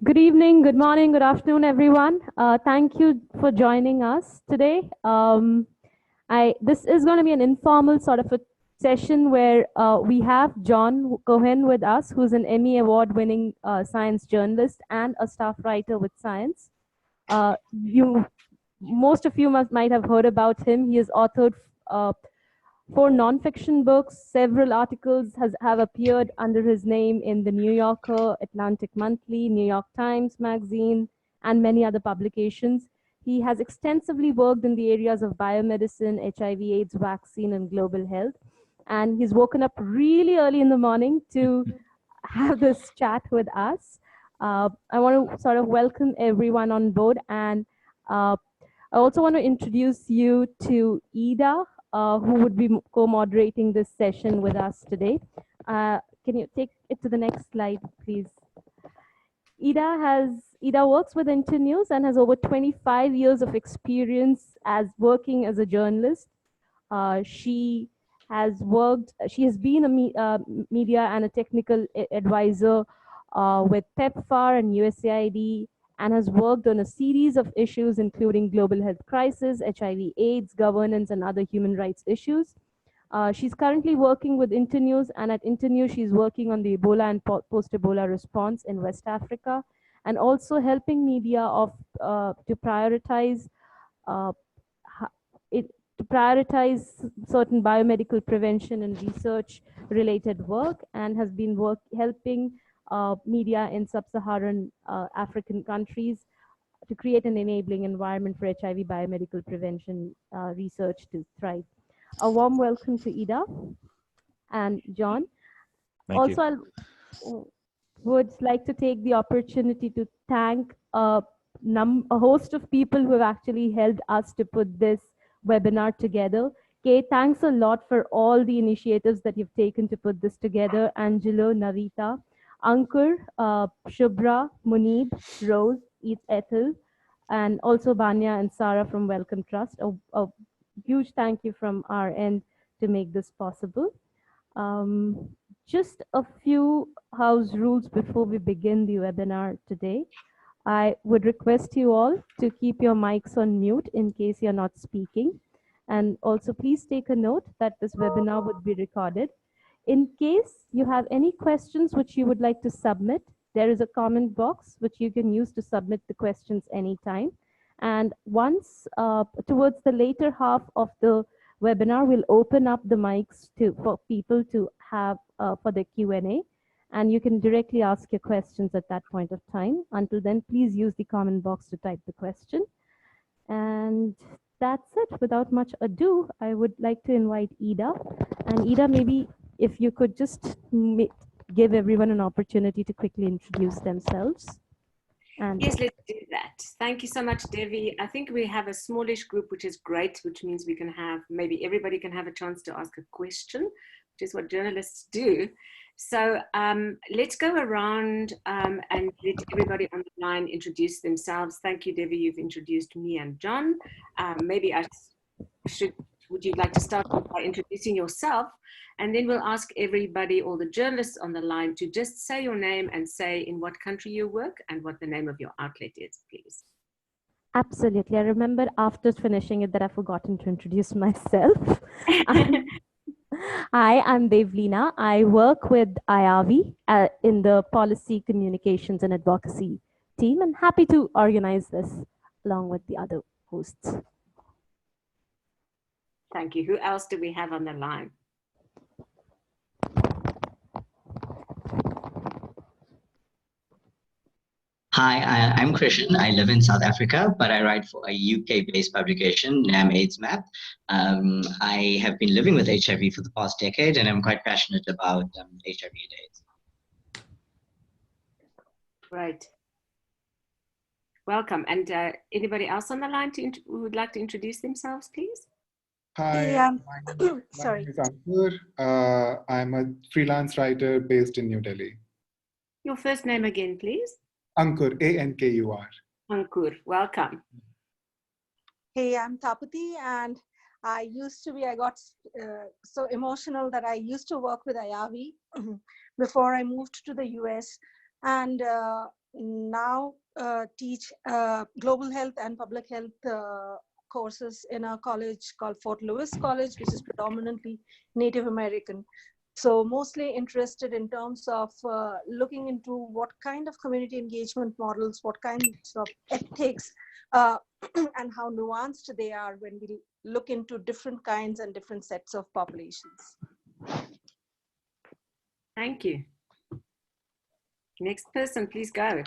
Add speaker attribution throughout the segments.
Speaker 1: Good evening, good morning, good afternoon, everyone. Thank you for joining us today. This is going to be an informal sort of a session where we have Jon Cohen with us, who's an Emmy Award-winning science journalist and a staff writer with Science. Most of you might have heard about him. He has authored uh, 4 nonfiction books. Several articles have appeared under his name in the New Yorker, Atlantic Monthly, New York Times Magazine, and many other publications. He has extensively worked in the areas of biomedicine, HIV/AIDS vaccine, and global health. And he's woken up really early in the morning to have this chat with us. I want to sort of welcome everyone on board, and I also want to introduce you to Ida, who would be co-moderating this session with us today. Can you take it to the next slide, please? Ida works with Internews and has over 25 years of experience as working as a journalist. She has been a media and a technical advisor with PEPFAR and USAID, and has worked on a series of issues including global health crisis, HIV/AIDS, governance, and other human rights issues. She's currently working with Internews, and at Internews, she's working on the Ebola and post-Ebola response in West Africa, and also helping media to prioritize certain biomedical prevention and research related work, and has been helping media in sub-Saharan African countries to create an enabling environment for HIV biomedical prevention research to thrive. A warm welcome to Ida and Jon.
Speaker 2: Thank
Speaker 1: also,
Speaker 2: you.
Speaker 1: I would like to take the opportunity to thank a host of people who have actually helped us to put this webinar together. Kay, thanks a lot for all the initiatives that you've taken to put this together. Angelo, Navita, Ankur, Shubhra, Munib, Rose, Ethel, and also Banya and Sarah from Welcome Trust. A huge thank you from our end to make this possible. Just a few house rules before we begin the webinar today. I would request you all to keep your mics on mute in case you're not speaking. And also please take a note that this webinar would be recorded. In case you have any questions which you would like to submit, there is a comment box which you can use to submit the questions anytime. And once towards the later half of the webinar, we'll open up the mics for people to have for the Q&A. And you can directly ask your questions at that point of time. Until then, please use the comment box to type the question. And that's it. Without much ado, I would like to invite Ida. And Ida, maybe if you could just give everyone an opportunity to quickly introduce themselves. And
Speaker 3: yes, let's do that. Thank you so much, Devi. I think we have a smallish group, which is great, which means we can have, maybe everybody can have a chance to ask a question, which is what journalists do. So let's go around and let everybody on the line introduce themselves. Thank you, Devi. You've introduced me and Jon. Maybe would you like to start by introducing yourself? And then we'll ask everybody, all the journalists on the line, to just say your name and say in what country you work and what the name of your outlet is, please.
Speaker 1: Absolutely. I remember after finishing it that I've forgotten to introduce myself. Hi, I'm Devleena. I work with IAVI in the Policy, Communications and Advocacy team, and happy to organize this along with the other hosts.
Speaker 3: Thank you. Who else do we have on the line?
Speaker 4: Hi, I'm Krishan. I live in South Africa, but I write for a UK-based publication, NAM AIDS Map. I have been living with HIV for the past decade, and I'm quite passionate about HIV and AIDS.
Speaker 3: Right. Welcome. And anybody else on the line who would like to introduce themselves, please?
Speaker 5: Hi, my name is Ankur. I'm a freelance writer based in New Delhi.
Speaker 3: Your first name again, please.
Speaker 5: Ankur, A-N-K-U-R.
Speaker 3: Ankur, welcome.
Speaker 6: Hey, I'm Tapati, and I got so emotional that I used to work with IAVI before I moved to the US and now teach global health and public health courses in a college called Fort Lewis College, which is predominantly Native American. So mostly interested in terms of looking into what kind of community engagement models, what kinds of ethics, and how nuanced they are when we look into different kinds and different sets of populations.
Speaker 3: Thank you. Next person, please go.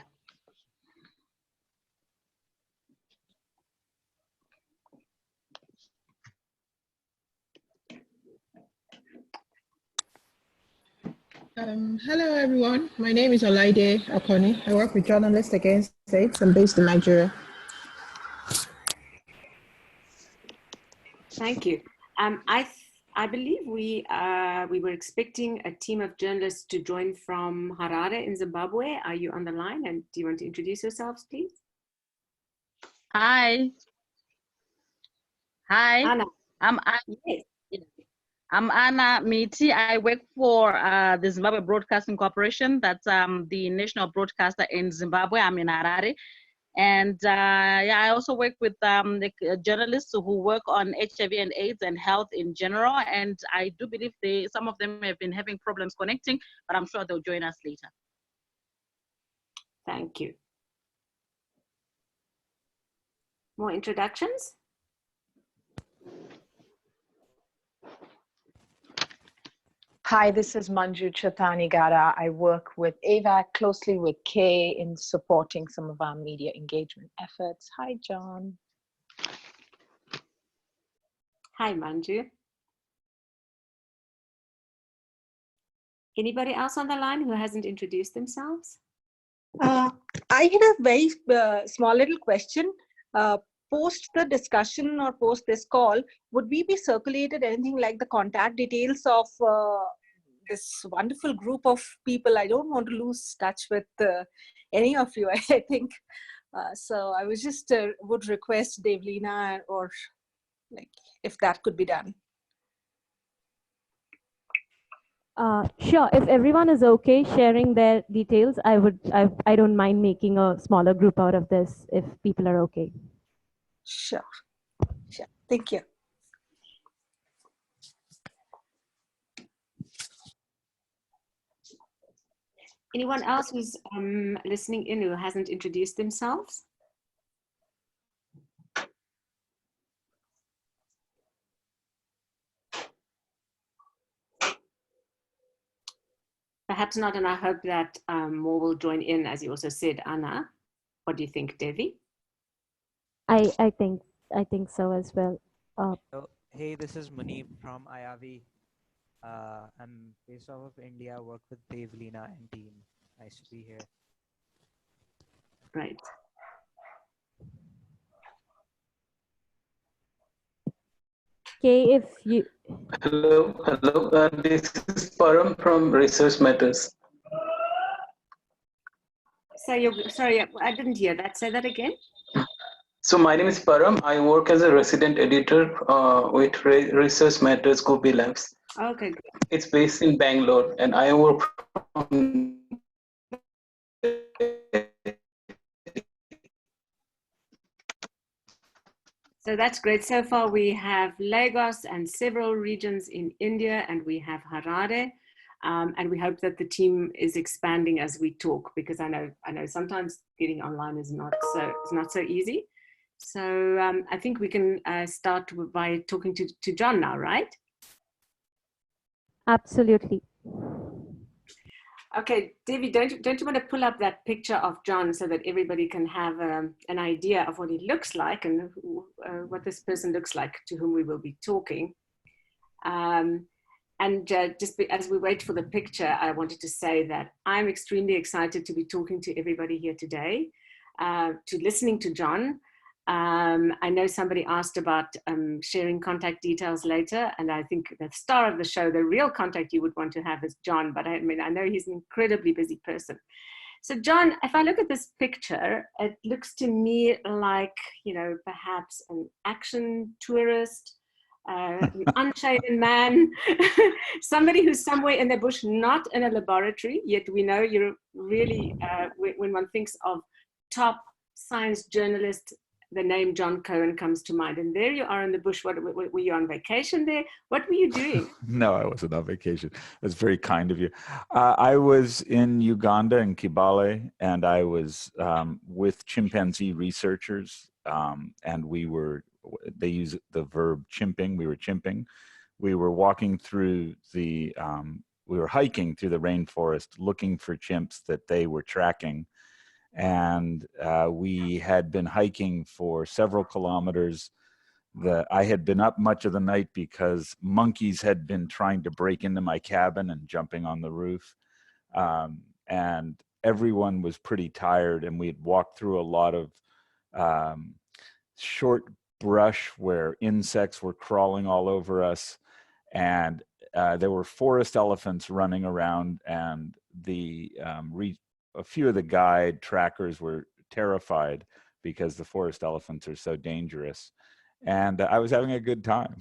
Speaker 2: Hello, everyone. My name is Olaide Akoni. I work with Journalists Against AIDS. I'm based in Nigeria.
Speaker 3: Thank you. I believe we were expecting a team of journalists to join from Harare in Zimbabwe. Are you on the line? And do you want to introduce yourselves, please?
Speaker 7: Hi. Hi.
Speaker 3: Anna.
Speaker 7: Yes. I'm Anna Miti. I work for the Zimbabwe Broadcasting Corporation. That's the national broadcaster in Zimbabwe. I'm in Harare. And yeah, I also work with the journalists who work on HIV and AIDS and health in general. And I do believe some of them have been having problems connecting, but I'm sure they'll join us later.
Speaker 3: Thank you. More introductions?
Speaker 8: Hi, this is Manju Chathani-Gara. I work with AVAC closely with Kay in supporting some of our media engagement efforts. Hi, John.
Speaker 3: Hi, Manju. Anybody else on the line who hasn't introduced themselves?
Speaker 6: I had a very small little question. Post the discussion or post this call, would we be circulated anything like the contact details of this wonderful group of people? I don't want to lose touch with any of you, I think. So I was just would request Devlina or like if that could be done.
Speaker 1: Sure. If everyone is okay sharing their details, I don't mind making a smaller group out of this if people are okay.
Speaker 6: Sure. Sure. Thank you.
Speaker 3: Anyone else who's listening in who hasn't introduced themselves? Perhaps not, and I hope that more will join in, as you also said, Anna. What do you think, Devi?
Speaker 1: I think so as well.
Speaker 9: Hey, this is Munib from IAVI. I'm based off of India, work with Devlina and team. Nice to be here.
Speaker 3: Right.
Speaker 1: Okay, if you...
Speaker 10: Hello. This is Param from Research Matters.
Speaker 3: So sorry, I didn't hear that. Say that again.
Speaker 10: So my name is Param. I work as a resident editor with Research Matters Gopi Labs.
Speaker 3: Okay, good.
Speaker 10: It's based in Bangalore, and I work from...
Speaker 3: So that's great. So far we have Lagos and several regions in India, and we have Harare. And we hope that the team is expanding as we talk, because I know sometimes getting online is not so easy. So I think we can start by talking to Jon now, right?
Speaker 1: Absolutely.
Speaker 3: Okay, Devi, don't you want to pull up that picture of Jon so that everybody can have an idea of what he looks like and what this person looks like to whom we will be talking. As we wait for the picture, I wanted to say that I'm extremely excited to be talking to everybody here today, to listening to Jon. I know somebody asked about sharing contact details later, and I think the star of the show, the real contact you would want to have is Jon, but I mean, I know he's an incredibly busy person. So Jon, if I look at this picture, it looks to me like, perhaps an action tourist, unshaven man, somebody who's somewhere in the bush, not in a laboratory, yet we know you're really, when one thinks of top science journalist, the name Jon Cohen comes to mind. And there you are in the bush. What, were you on vacation there? What were you doing?
Speaker 11: No, I wasn't on vacation. That's very kind of you. I was in Uganda, in Kibale, and I was with chimpanzee researchers, and they use the verb chimping. We were chimping. We were walking through we were hiking through the rainforest looking for chimps that they were tracking. And we had been hiking for several kilometers. I had been up much of the night because monkeys had been trying to break into my cabin and jumping on the roof. And everyone was pretty tired, and we had walked through a lot of short brush where insects were crawling all over us. And there were forest elephants running around, and a few of the guide trackers were terrified because the forest elephants are so dangerous. And I was having a good time.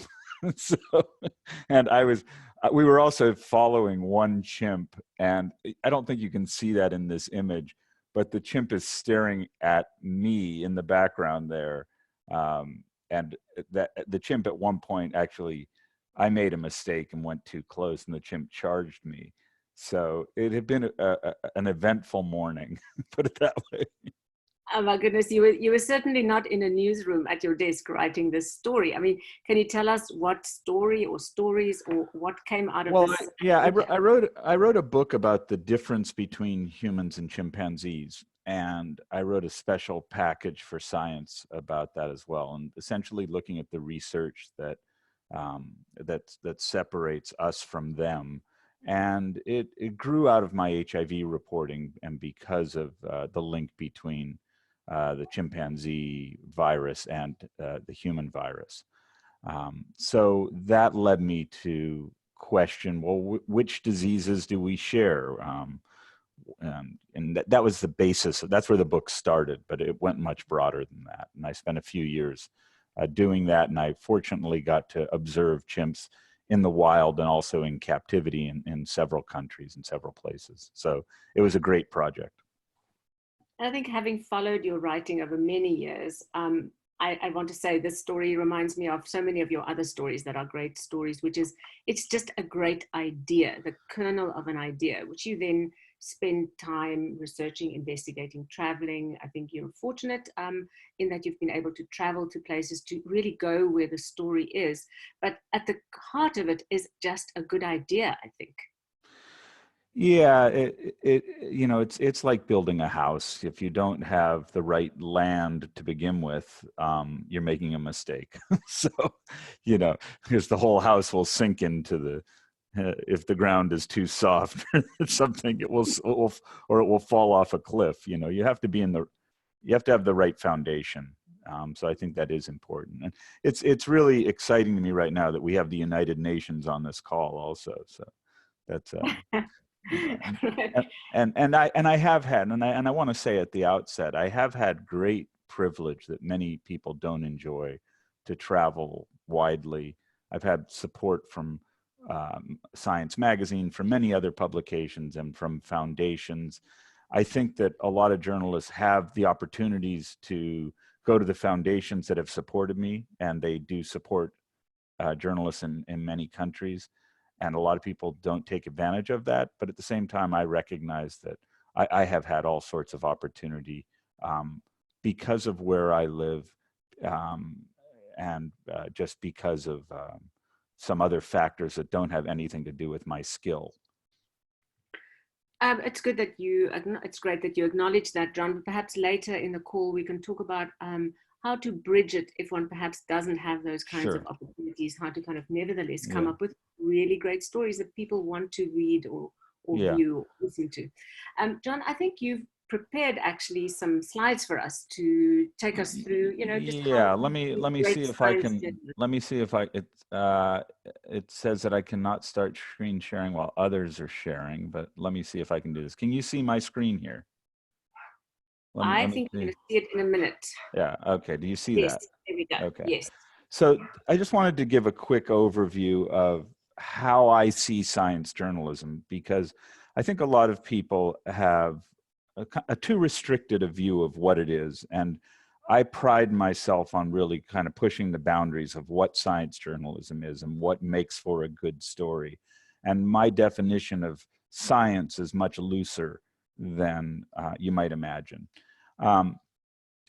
Speaker 11: We were also following one chimp, and I don't think you can see that in this image, but the chimp is staring at me in the background there. And the chimp at one point, actually, I made a mistake and went too close, and the chimp charged me. So it had been an eventful morning, put it that way.
Speaker 3: Oh my goodness, you were certainly not in a newsroom at your desk writing this story. I mean, can you tell us what story or stories or what came out of this?
Speaker 11: I wrote a book about the difference between humans and chimpanzees, and I wrote a special package for Science about that as well, and essentially looking at the research that separates us from them. And it grew out of my HIV reporting, and because of the link between the chimpanzee virus and the human virus. So that led me to question, well, which diseases do we share? And that was the basis. That's where the book started, but it went much broader than that. And I spent a few years doing that, and I fortunately got to observe chimps in the wild and also in captivity in several countries and several places. So it was a great project.
Speaker 3: I think having followed your writing over many years, I want to say this story reminds me of so many of your other stories that are great stories, which is, it's just a great idea, the kernel of an idea, which you then spend time researching, investigating, traveling. I think you're fortunate in that you've been able to travel to places to really go where the story is. But at the heart of it is just a good idea, I think.
Speaker 11: Yeah, it's like building a house. If you don't have the right land to begin with, you're making a mistake. So, because the whole house will sink into if the ground is too soft or something, it will fall off a cliff. You have to you have to have the right foundation. So I think that is important, and it's really exciting to me right now that we have the United Nations on this call also. So that's. And I have had, and I want to say at the outset, I have had great privilege that many people don't enjoy, to travel widely. I've had support from Science Magazine, from many other publications, and from foundations. I think that a lot of journalists have the opportunities to go to the foundations that have supported me, and they do support journalists in many countries. And a lot of people don't take advantage of that. But at the same time, I recognize that I have had all sorts of opportunity because of where I live, and just because of some other factors that don't have anything to do with my skill.
Speaker 3: It's good that it's great that you acknowledge that, Jon. But perhaps later in the call, we can talk about how to bridge it if one perhaps doesn't have those kinds of opportunities, how to kind of nevertheless come up with really great stories that people want to read or view or listen to. Jon, I think you've prepared actually some slides for us to take us through, just
Speaker 11: let me see if I can, it says that I cannot start screen sharing while others are sharing, but let me see if I can do this. Can you see my screen here?
Speaker 3: I think you're going to see it in a minute.
Speaker 11: Yeah, okay, do you see that?
Speaker 3: There we go,
Speaker 11: okay.
Speaker 3: yes.
Speaker 11: So I just wanted to give a quick overview of how I see science journalism, because I think a lot of people have a too restricted a view of what it is. And I pride myself on really kind of pushing the boundaries of what science journalism is and what makes for a good story. And my definition of science is much looser than you might imagine.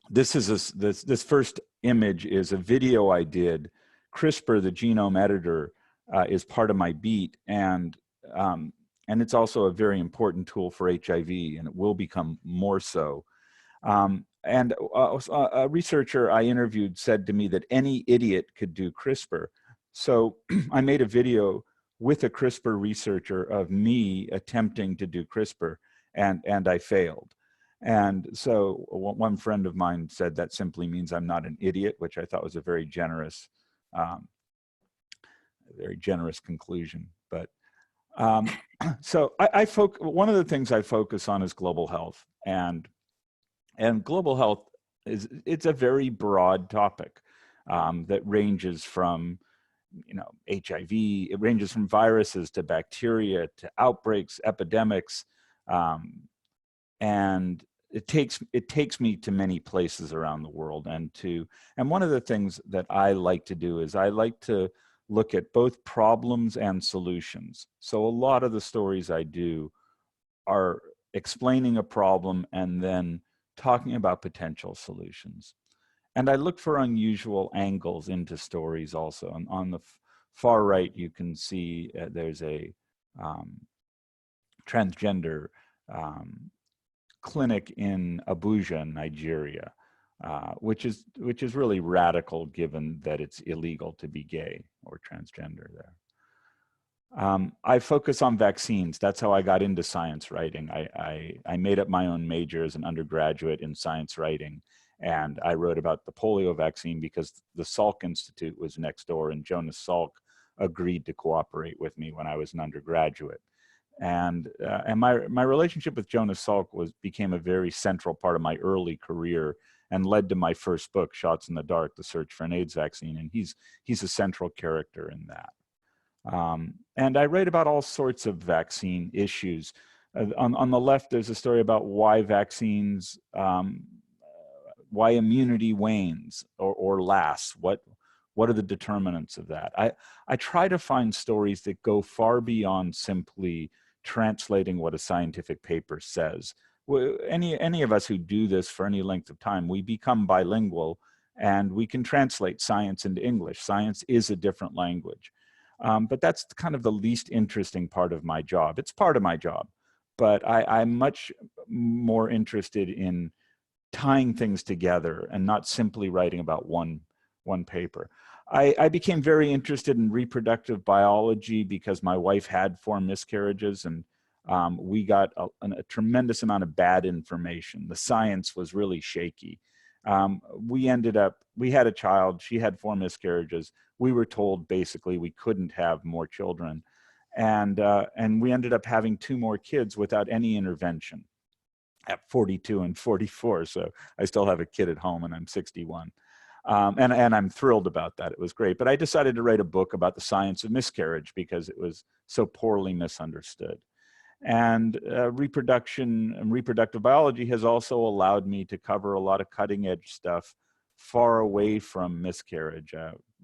Speaker 11: This first image is a video I did. CRISPR, the genome editor, is part of my beat, and it's also a very important tool for HIV, and it will become more so. And a researcher I interviewed said to me that any idiot could do CRISPR. So I made a video with a CRISPR researcher of me attempting to do CRISPR, and I failed. And so one friend of mine said that simply means I'm not an idiot, which I thought was a very generous conclusion. But so one of the things I focus on is global health, and global health it's a very broad topic that ranges from HIV, it ranges from viruses to bacteria to outbreaks, epidemics, and it takes me to many places around the world. And one of the things that I like to do is I like to look at both problems and solutions. So a lot of the stories I do are explaining a problem and then talking about potential solutions. And I look for unusual angles into stories also. And on the far right, you can see there's a transgender clinic in Abuja, Nigeria, which is really radical, given that it's illegal to be gay or transgender there. I focus on vaccines. That's how I got into science writing. I made up my own major as an undergraduate in science writing, and I wrote about the polio vaccine because the Salk Institute was next door, and Jonas Salk agreed to cooperate with me when I was an undergraduate. And my relationship with Jonas Salk became a very central part of my early career and led to my first book, Shots in the Dark: The Search for an AIDS Vaccine. And he's a central character in that. And I write about all sorts of vaccine issues. On the left, there's a story about why vaccines, why immunity wanes or lasts. What are the determinants of that? I try to find stories that go far beyond simply translating what a scientific paper says. Any of us who do this for any length of time, we become bilingual and we can translate science into English. Science is a different language. But that's kind of the least interesting part of my job. It's part of my job, but I'm much more interested in tying things together and not simply writing about one paper. I became very interested in reproductive biology because my wife had 4 miscarriages, and we got a tremendous amount of bad information. The science was really shaky. We had a child, she had 4 miscarriages. We were told basically we couldn't have more children. And we ended up having 2 more kids without any intervention at 42 and 44. So I still have a kid at home and I'm 61. And I'm thrilled about that. It was great. But I decided to write a book about the science of miscarriage because it was so poorly misunderstood. And reproduction and reproductive biology has also allowed me to cover a lot of cutting edge stuff far away from miscarriage.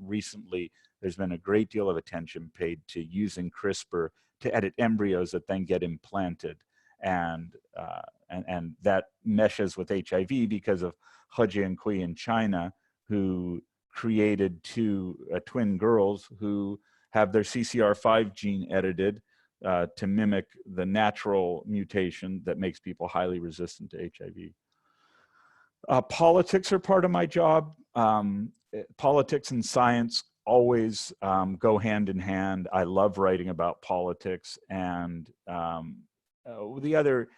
Speaker 11: Recently, there's been a great deal of attention paid to using CRISPR to edit embryos that then get implanted. And that meshes with HIV because of He Jiankui in China, who created 2 twin girls who have their CCR5 gene edited to mimic the natural mutation that makes people highly resistant to HIV. Politics are part of my job. Politics and science always go hand in hand. I love writing about politics, and the other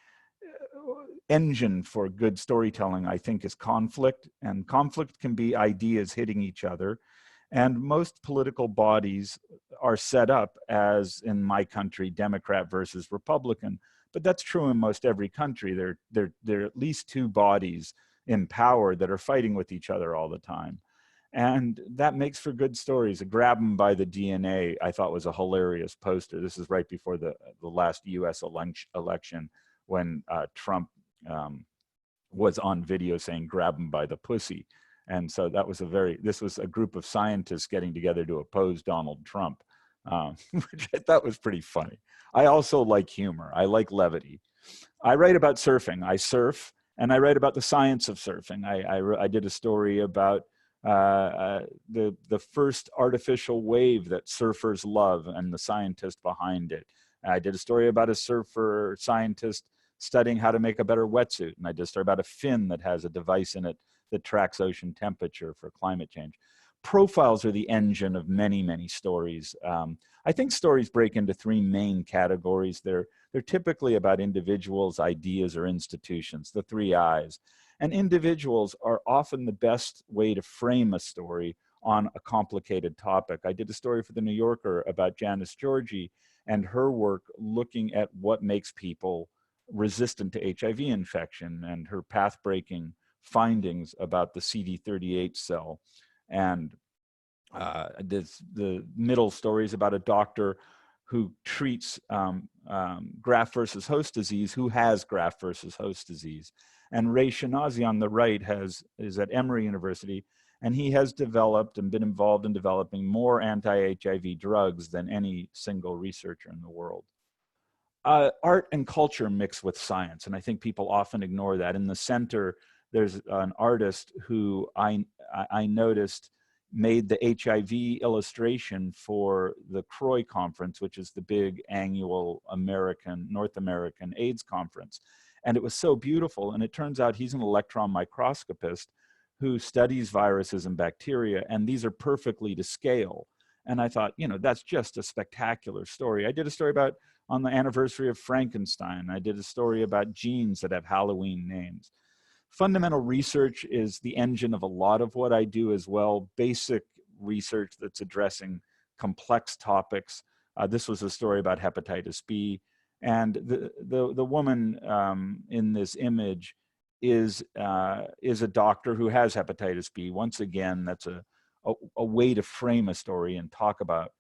Speaker 11: engine for good storytelling, I think, is conflict, and conflict can be ideas hitting each other. And most political bodies are set up as, in my country, Democrat versus Republican, but that's true in most every country. There are at least 2 bodies in power that are fighting with each other all the time. And that makes for good stories. Grab 'em by the DNA, I thought, was a hilarious poster. This is right before the last US election when Trump was on video saying, grab 'em by the pussy. And so that was this was a group of scientists getting together to oppose Donald Trump, which I thought was pretty funny. I also like humor. I like levity. I write about surfing. I surf, and I write about the science of surfing. I did a story about the first artificial wave that surfers love and the scientist behind it. I did a story about a surfer scientist studying how to make a better wetsuit. And I did a story about a fin that has a device in it that tracks ocean temperature for climate change. Profiles are the engine of many, many stories. I think stories break into three main categories. They're typically about individuals, ideas, or institutions, the three I's. And individuals are often the best way to frame a story on a complicated topic. I did a story for the New Yorker about Janice Georgie and her work looking at what makes people resistant to HIV infection and her path-breaking findings about the CD38 cell. And the middle story is about a doctor who treats graft versus host disease, who has graft versus host disease. And Ray Shinazi on the right is at Emory University, and he has developed and been involved in developing more anti-HIV drugs than any single researcher in the world. Art and culture mix with science, and I think people often ignore that. In the center, there's an artist who I noticed made the HIV illustration for the CROI conference, which is the big annual North American AIDS conference. And it was so beautiful. And it turns out he's an electron microscopist who studies viruses and bacteria, and these are perfectly to scale. And I thought, that's just a spectacular story. I did a story on the anniversary of Frankenstein. I did a story about genes that have Halloween names. Fundamental research is the engine of a lot of what I do as well. Basic research that's addressing complex topics. This was a story about hepatitis B. And the woman in this image is a doctor who has hepatitis B. Once again, that's a way to frame a story and talk about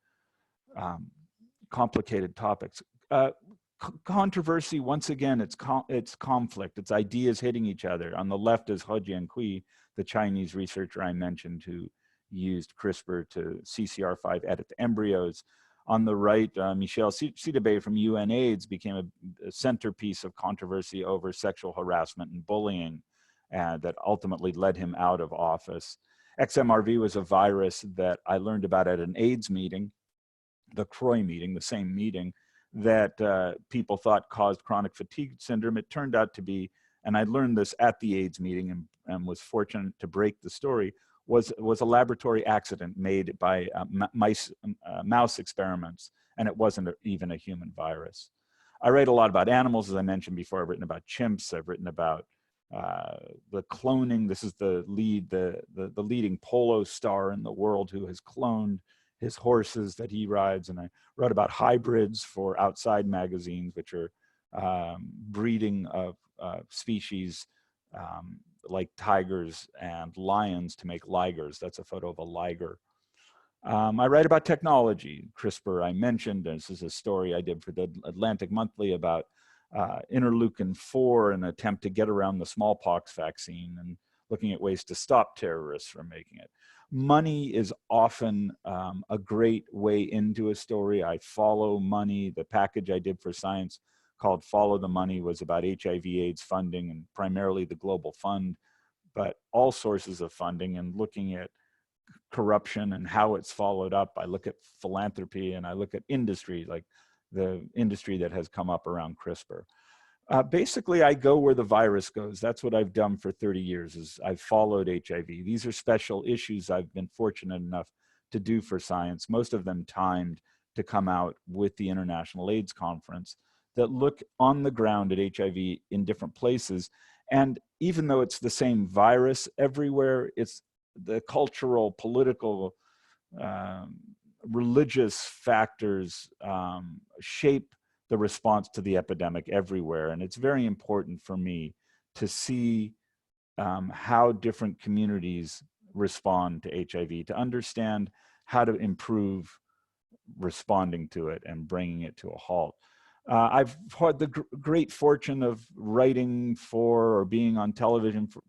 Speaker 11: complicated topics. Controversy, once again, it's conflict, it's ideas hitting each other. On the left is He Jiankui, the Chinese researcher I mentioned, who used CRISPR to CCR5 edit the embryos. On the right, Michel Sidibe from UNAIDS became a centerpiece of controversy over sexual harassment and bullying that ultimately led him out of office. XMRV was a virus that I learned about at an AIDS meeting, the CROI meeting, the same meeting, that people thought caused chronic fatigue syndrome. It turned out to be, and I learned this at the AIDS meeting and was fortunate to break the story, was a laboratory accident made by mouse experiments, and it wasn't even a human virus. I write a lot about animals, as I mentioned before. I've written about chimps. I've written about the cloning. This is the leading polo star in the world who has cloned his horses that he rides. And I wrote about hybrids for Outside magazines, which are breeding of species like tigers and lions to make ligers. That's a photo of a liger. I write about technology. CRISPR I mentioned. This is a story I did for the Atlantic Monthly about interleukin-4, an attempt to get around the smallpox vaccine and looking at ways to stop terrorists from making it. Money is often a great way into a story. I follow money. The package I did for science called Follow the Money was about HIV/AIDS funding and primarily the Global Fund, but all sources of funding and looking at corruption and how it's followed up. I look at philanthropy and I look at industry, like the industry that has come up around CRISPR. Basically, I go where the virus goes. That's what I've done for 30 years, is I've followed HIV. These are special issues I've been fortunate enough to do for science, most of them timed to come out with the International AIDS Conference, that look on the ground at HIV in different places. And even though it's the same virus everywhere, it's the cultural, political, religious factors shape the response to the epidemic everywhere. And it's very important for me to see how different communities respond to HIV, to understand how to improve responding to it and bringing it to a halt. I've had the great fortune of writing for or being on television, for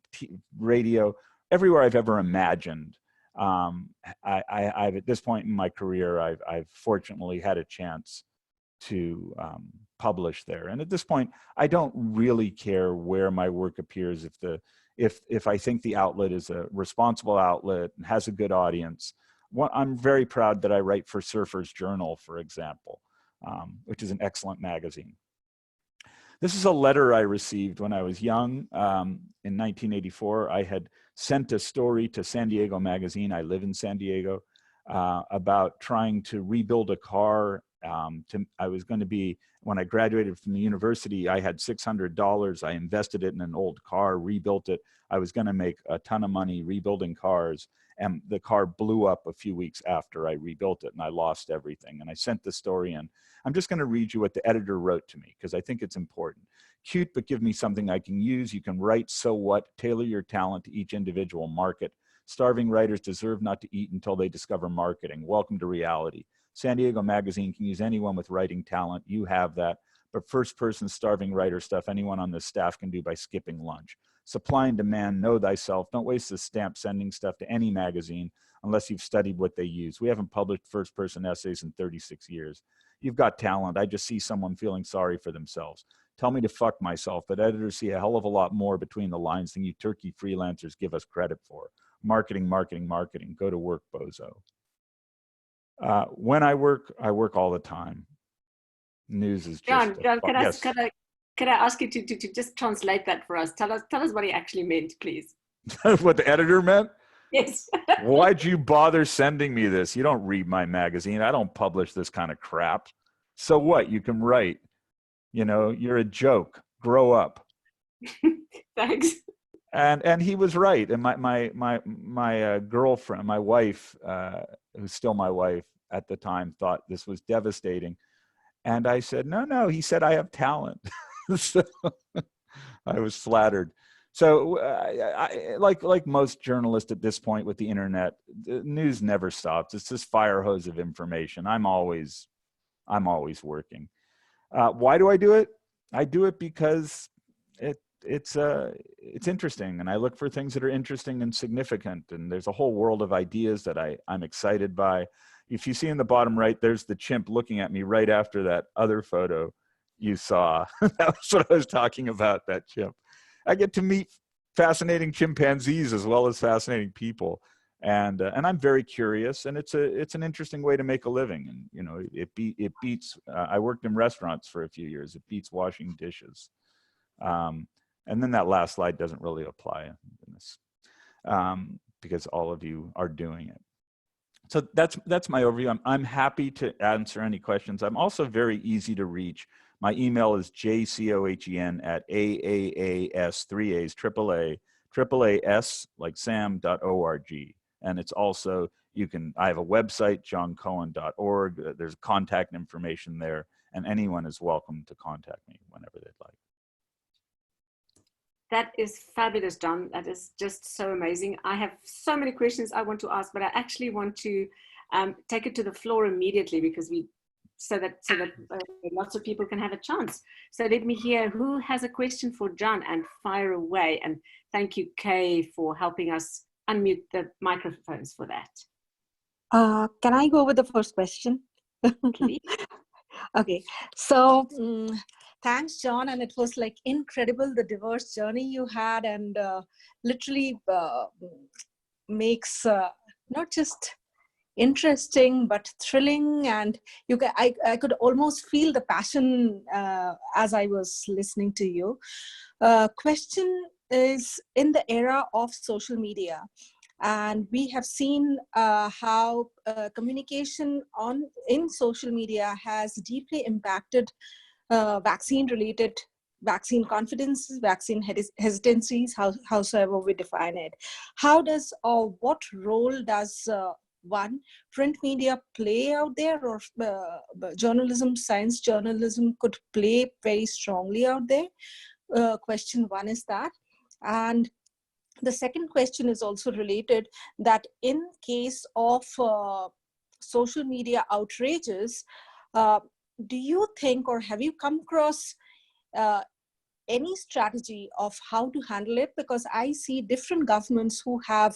Speaker 11: radio, everywhere I've ever imagined. I've at this point in my career, I've fortunately had a chance to publish there. And at this point, I don't really care where my work appears if I think the outlet is a responsible outlet and has a good audience. I'm very proud that I write for Surfer's Journal, for example, which is an excellent magazine. This is a letter I received when I was young. In 1984, I had sent a story to San Diego Magazine. I live in San Diego, about trying to rebuild a car. I was going to be, when I graduated from the university, I had $600. I invested it in an old car, rebuilt it. I was going to make a ton of money rebuilding cars. And the car blew up a few weeks after I rebuilt it, and I lost everything. And I sent the story in. I'm just going to read you what the editor wrote to me, because I think it's important. Cute, but give me something I can use. You can write, so what? Tailor your talent to each individual market. Starving writers deserve not to eat until they discover marketing. Welcome to reality. San Diego Magazine can use anyone with writing talent. You have that. But first-person starving writer stuff anyone on this staff can do by skipping lunch. Supply and demand, know thyself. Don't waste the stamp sending stuff to any magazine unless you've studied what they use. We haven't published first-person essays in 36 years. You've got talent. I just see someone feeling sorry for themselves. Tell me to fuck myself, but editors see a hell of a lot more between the lines than you turkey freelancers give us credit for. Marketing, marketing, marketing. Go to work, bozo. When I work all the time. News is just...
Speaker 3: Jon,
Speaker 11: yes.
Speaker 3: Can I ask you to just translate that for us? Tell us what he actually meant, please.
Speaker 11: What the editor meant?
Speaker 3: Yes.
Speaker 11: Why'd you bother sending me this? You don't read my magazine. I don't publish this kind of crap. So what? You can write. You know, you're a joke. Grow up.
Speaker 3: Thanks.
Speaker 11: And he was right. And my girlfriend, my wife, who's still my wife at the time, thought this was devastating. And I said, no. He said, I have talent. So I was flattered. So like most journalists at this point with the internet, the news never stops. It's this fire hose of information. I'm always working. Why do I do it? I do it because it's interesting, and I look for things that are interesting and significant. And there's a whole world of ideas that I'm excited by. If you see in the bottom right, there's the chimp looking at me right after that other photo you saw. That was what I was talking about, that chimp. I get to meet fascinating chimpanzees as well as fascinating people. And I'm very curious, and it's an interesting way to make a living. And, you know, it beats, I worked in restaurants for a few years. It beats washing dishes. And then that last slide doesn't really apply in this, because all of you are doing it. So that's my overview. I'm happy to answer any questions. I'm also very easy to reach. My email is jcohen@AAAS3A's AAAS like Sam.org. And it's also, I have a website, joncohen.org. There's contact information there, and anyone is welcome to contact me whenever they'd like.
Speaker 3: That is fabulous, Jon. That is just so amazing. I have so many questions I want to ask, but I actually want to take it to the floor immediately, because so that lots of people can have a chance. So let me hear who has a question for Jon, and fire away. And thank you, Kay, for helping us unmute the microphones for that.
Speaker 6: Can I go with the first question?
Speaker 3: Please.
Speaker 6: Okay, so thanks, Jon, and it was like incredible, the diverse journey you had, and literally makes not just interesting but thrilling, and I could almost feel the passion as I was listening to you. Question is, in the era of social media, and we have seen how communication in social media has deeply impacted vaccine confidence, vaccine hesitancies, howsoever we define it. How does, or what role does print media play out there, or journalism, science journalism could play very strongly out there? Question one is that. And the second question is also related, that in case of social media outrages, do you think, or have you come across any strategy of how to handle it? Because I see different governments who have,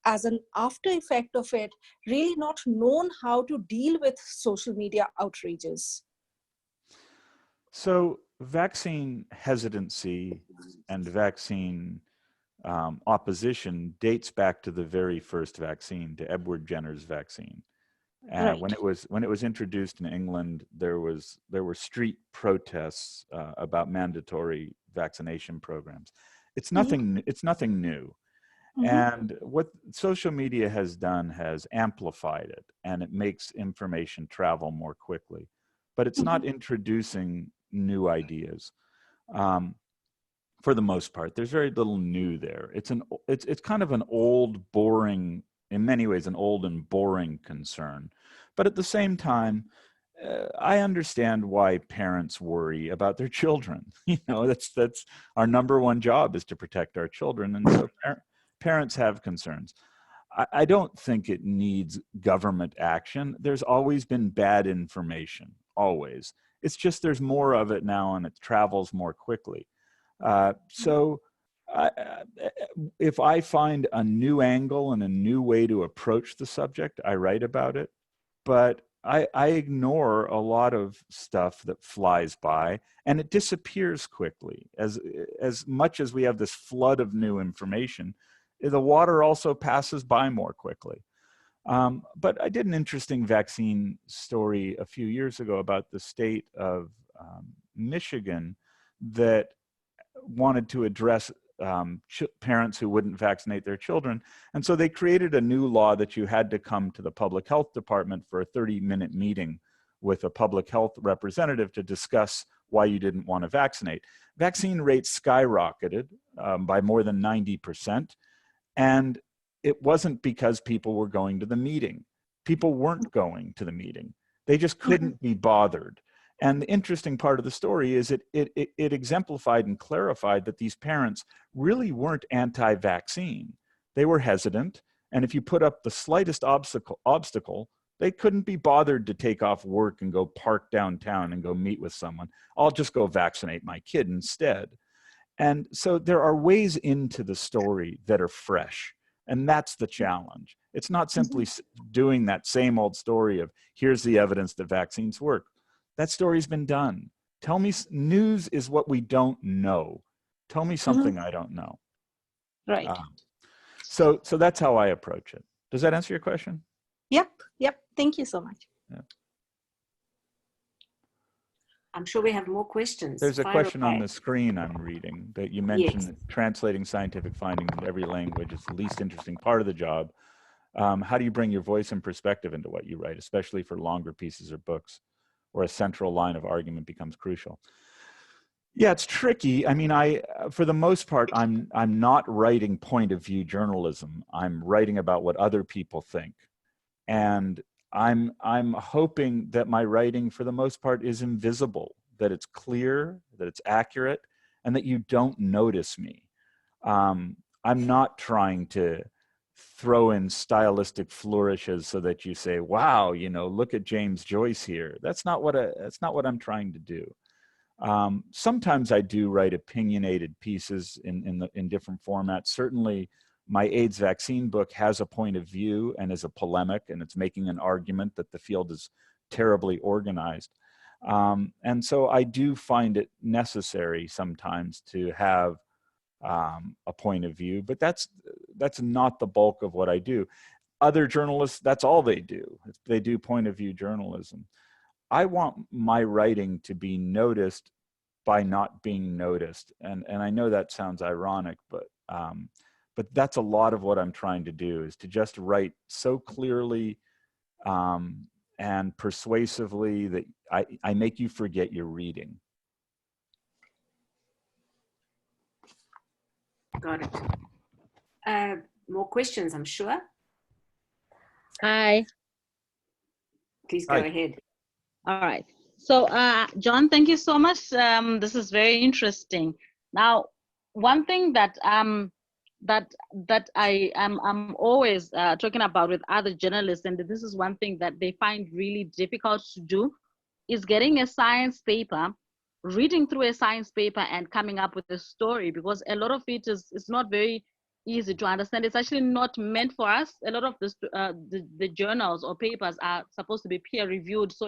Speaker 6: as an after effect of it, really not known how to deal with social media outrages.
Speaker 11: So vaccine hesitancy and vaccine opposition dates back to the very first vaccine, to Edward Jenner's vaccine.
Speaker 6: Right.
Speaker 11: When it was introduced in England, there were street protests about mandatory vaccination programs. It's nothing. It's nothing new. And what social media has done has amplified it, and it makes information travel more quickly. But it's not introducing new ideas. For the most part, there's very little new there. It's kind of an old, boring, in many ways, an old and boring concern. But at the same time, I understand why parents worry about their children. You know, that's our number one job, is to protect our children, and so parents have concerns. I don't think it needs government action. There's always been bad information, always. It's just there's more of it now, and it travels more quickly. If I find a new angle and a new way to approach the subject, I write about it. But I ignore a lot of stuff that flies by, and it disappears quickly. As much as we have this flood of new information, the water also passes by more quickly. But I did an interesting vaccine story a few years ago about the state of Michigan that wanted to address parents who wouldn't vaccinate their children. And so they created a new law that you had to come to the public health department for a 30-minute meeting with a public health representative to discuss why you didn't want to vaccinate. Vaccine rates skyrocketed by more than 90%. And it wasn't because people were going to the meeting. People weren't going to the meeting. They just couldn't be bothered. And the interesting part of the story is it exemplified and clarified that these parents really weren't anti-vaccine. They were hesitant. And if you put up the slightest obstacle, they couldn't be bothered to take off work and go park downtown and go meet with someone. I'll just go vaccinate my kid instead. And so there are ways into the story that are fresh. And that's the challenge. It's not simply doing that same old story of here's the evidence that vaccines work. That story's been done. Tell me, news is what we don't know. Tell me something I don't know.
Speaker 6: Right.
Speaker 11: So that's how I approach it. Does that answer your question?
Speaker 6: Yep. Thank you so much.
Speaker 11: Yeah.
Speaker 3: I'm sure we have more questions.
Speaker 11: There's a
Speaker 3: Fire
Speaker 11: question
Speaker 3: away.
Speaker 11: on the screen I'm reading that you mentioned that translating scientific findings into every language is the least interesting part of the job. How do you bring your voice and perspective into what you write, especially for longer pieces or books, where a central line of argument becomes crucial? Yeah, it's tricky. I mean, for the most part, I'm not writing point of view journalism. I'm writing about what other people think. And I'm hoping that my writing, for the most part, is invisible, that it's clear, that it's accurate, and that you don't notice me. I'm not trying to throw in stylistic flourishes so that you say, "Wow, you know, look at James Joyce here." That's not what I'm trying to do. Sometimes I do write opinionated pieces in different formats. Certainly, my AIDS vaccine book has a point of view and is a polemic, and it's making an argument that the field is terribly organized. And so I do find it necessary sometimes to have a point of view, but that's not the bulk of what I do. Other journalists, that's all they do. They do point of view journalism. I want my writing to be noticed by not being noticed. And I know that sounds ironic, but that's a lot of what I'm trying to do, is to just write so clearly and persuasively that I make you forget you're reading.
Speaker 3: Got it. More questions, I'm sure.
Speaker 7: Hi.
Speaker 3: Please go ahead.
Speaker 7: All right. So, John, thank you so much. This is very interesting. Now, one thing that I'm always talking about with other journalists, and this is one thing that they find really difficult to do, is getting a science paper, reading through a science paper and coming up with a story, because a lot of it is not very easy to understand. It's actually not meant for us. A lot of the journals or papers are supposed to be peer reviewed, so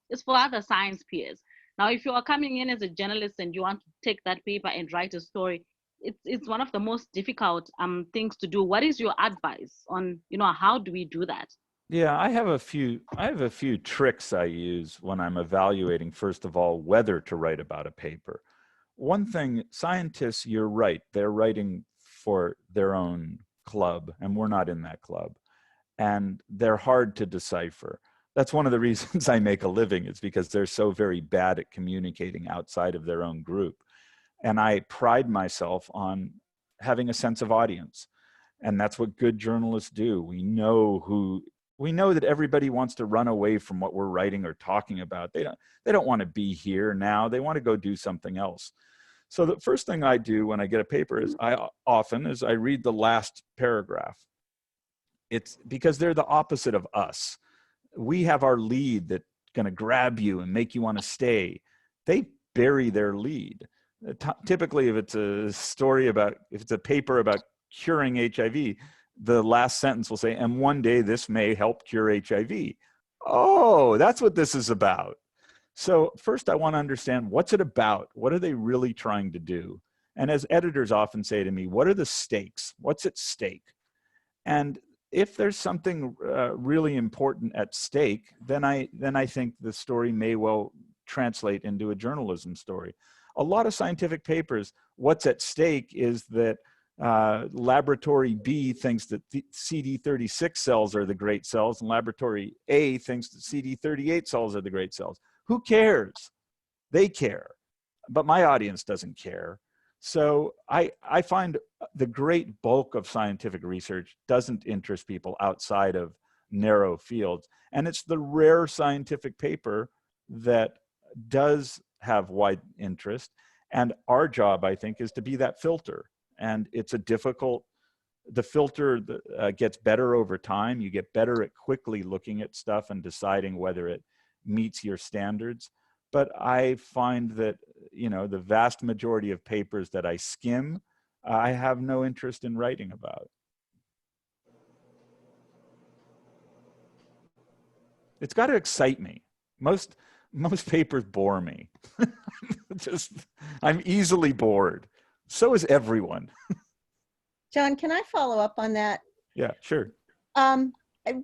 Speaker 7: it's for other science peers. Now, if you are coming in as a journalist and you want to take that paper and write a story, it's one of the most difficult things to do. What is your advice on, how do we do that?
Speaker 11: Yeah, I have a few tricks I use when I'm evaluating, first of all, whether to write about a paper. One thing, scientists, you're right, they're writing for their own club, and we're not in that club. And they're hard to decipher. That's one of the reasons I make a living, is because they're so very bad at communicating outside of their own group. And I pride myself on having a sense of audience. And that's what good journalists do. We know that everybody wants to run away from what we're writing or talking about. They don't want to be here now. They want to go do something else. So the first thing I do when I get a paper is I read the last paragraph. It's because they're the opposite of us. We have our lead that's going to grab you and make you want to stay. They bury their lead. Typically, if it's a paper about curing HIV, the last sentence will say, and one day this may help cure HIV. Oh, that's what this is about. So first I want to understand, what's it about? What are they really trying to do? And as editors often say to me, what are the stakes? What's at stake? And if there's something really important at stake, then I think the story may well translate into a journalism story. A lot of scientific papers, what's at stake is that laboratory B thinks that the CD36 cells are the great cells, and laboratory A thinks that CD38 cells are the great cells. Who cares? They care, but my audience doesn't care. So I find the great bulk of scientific research doesn't interest people outside of narrow fields. And it's the rare scientific paper that does have wide interest. And our job, I think, is to be that filter. And it's the filter gets better over time. You get better at quickly looking at stuff and deciding whether it meets your standards. But I find that, the vast majority of papers that I skim, I have no interest in writing about. It's got to excite me. Most papers bore me. I'm easily bored. So is everyone.
Speaker 12: Jon, can I follow up on that?
Speaker 11: Yeah, sure.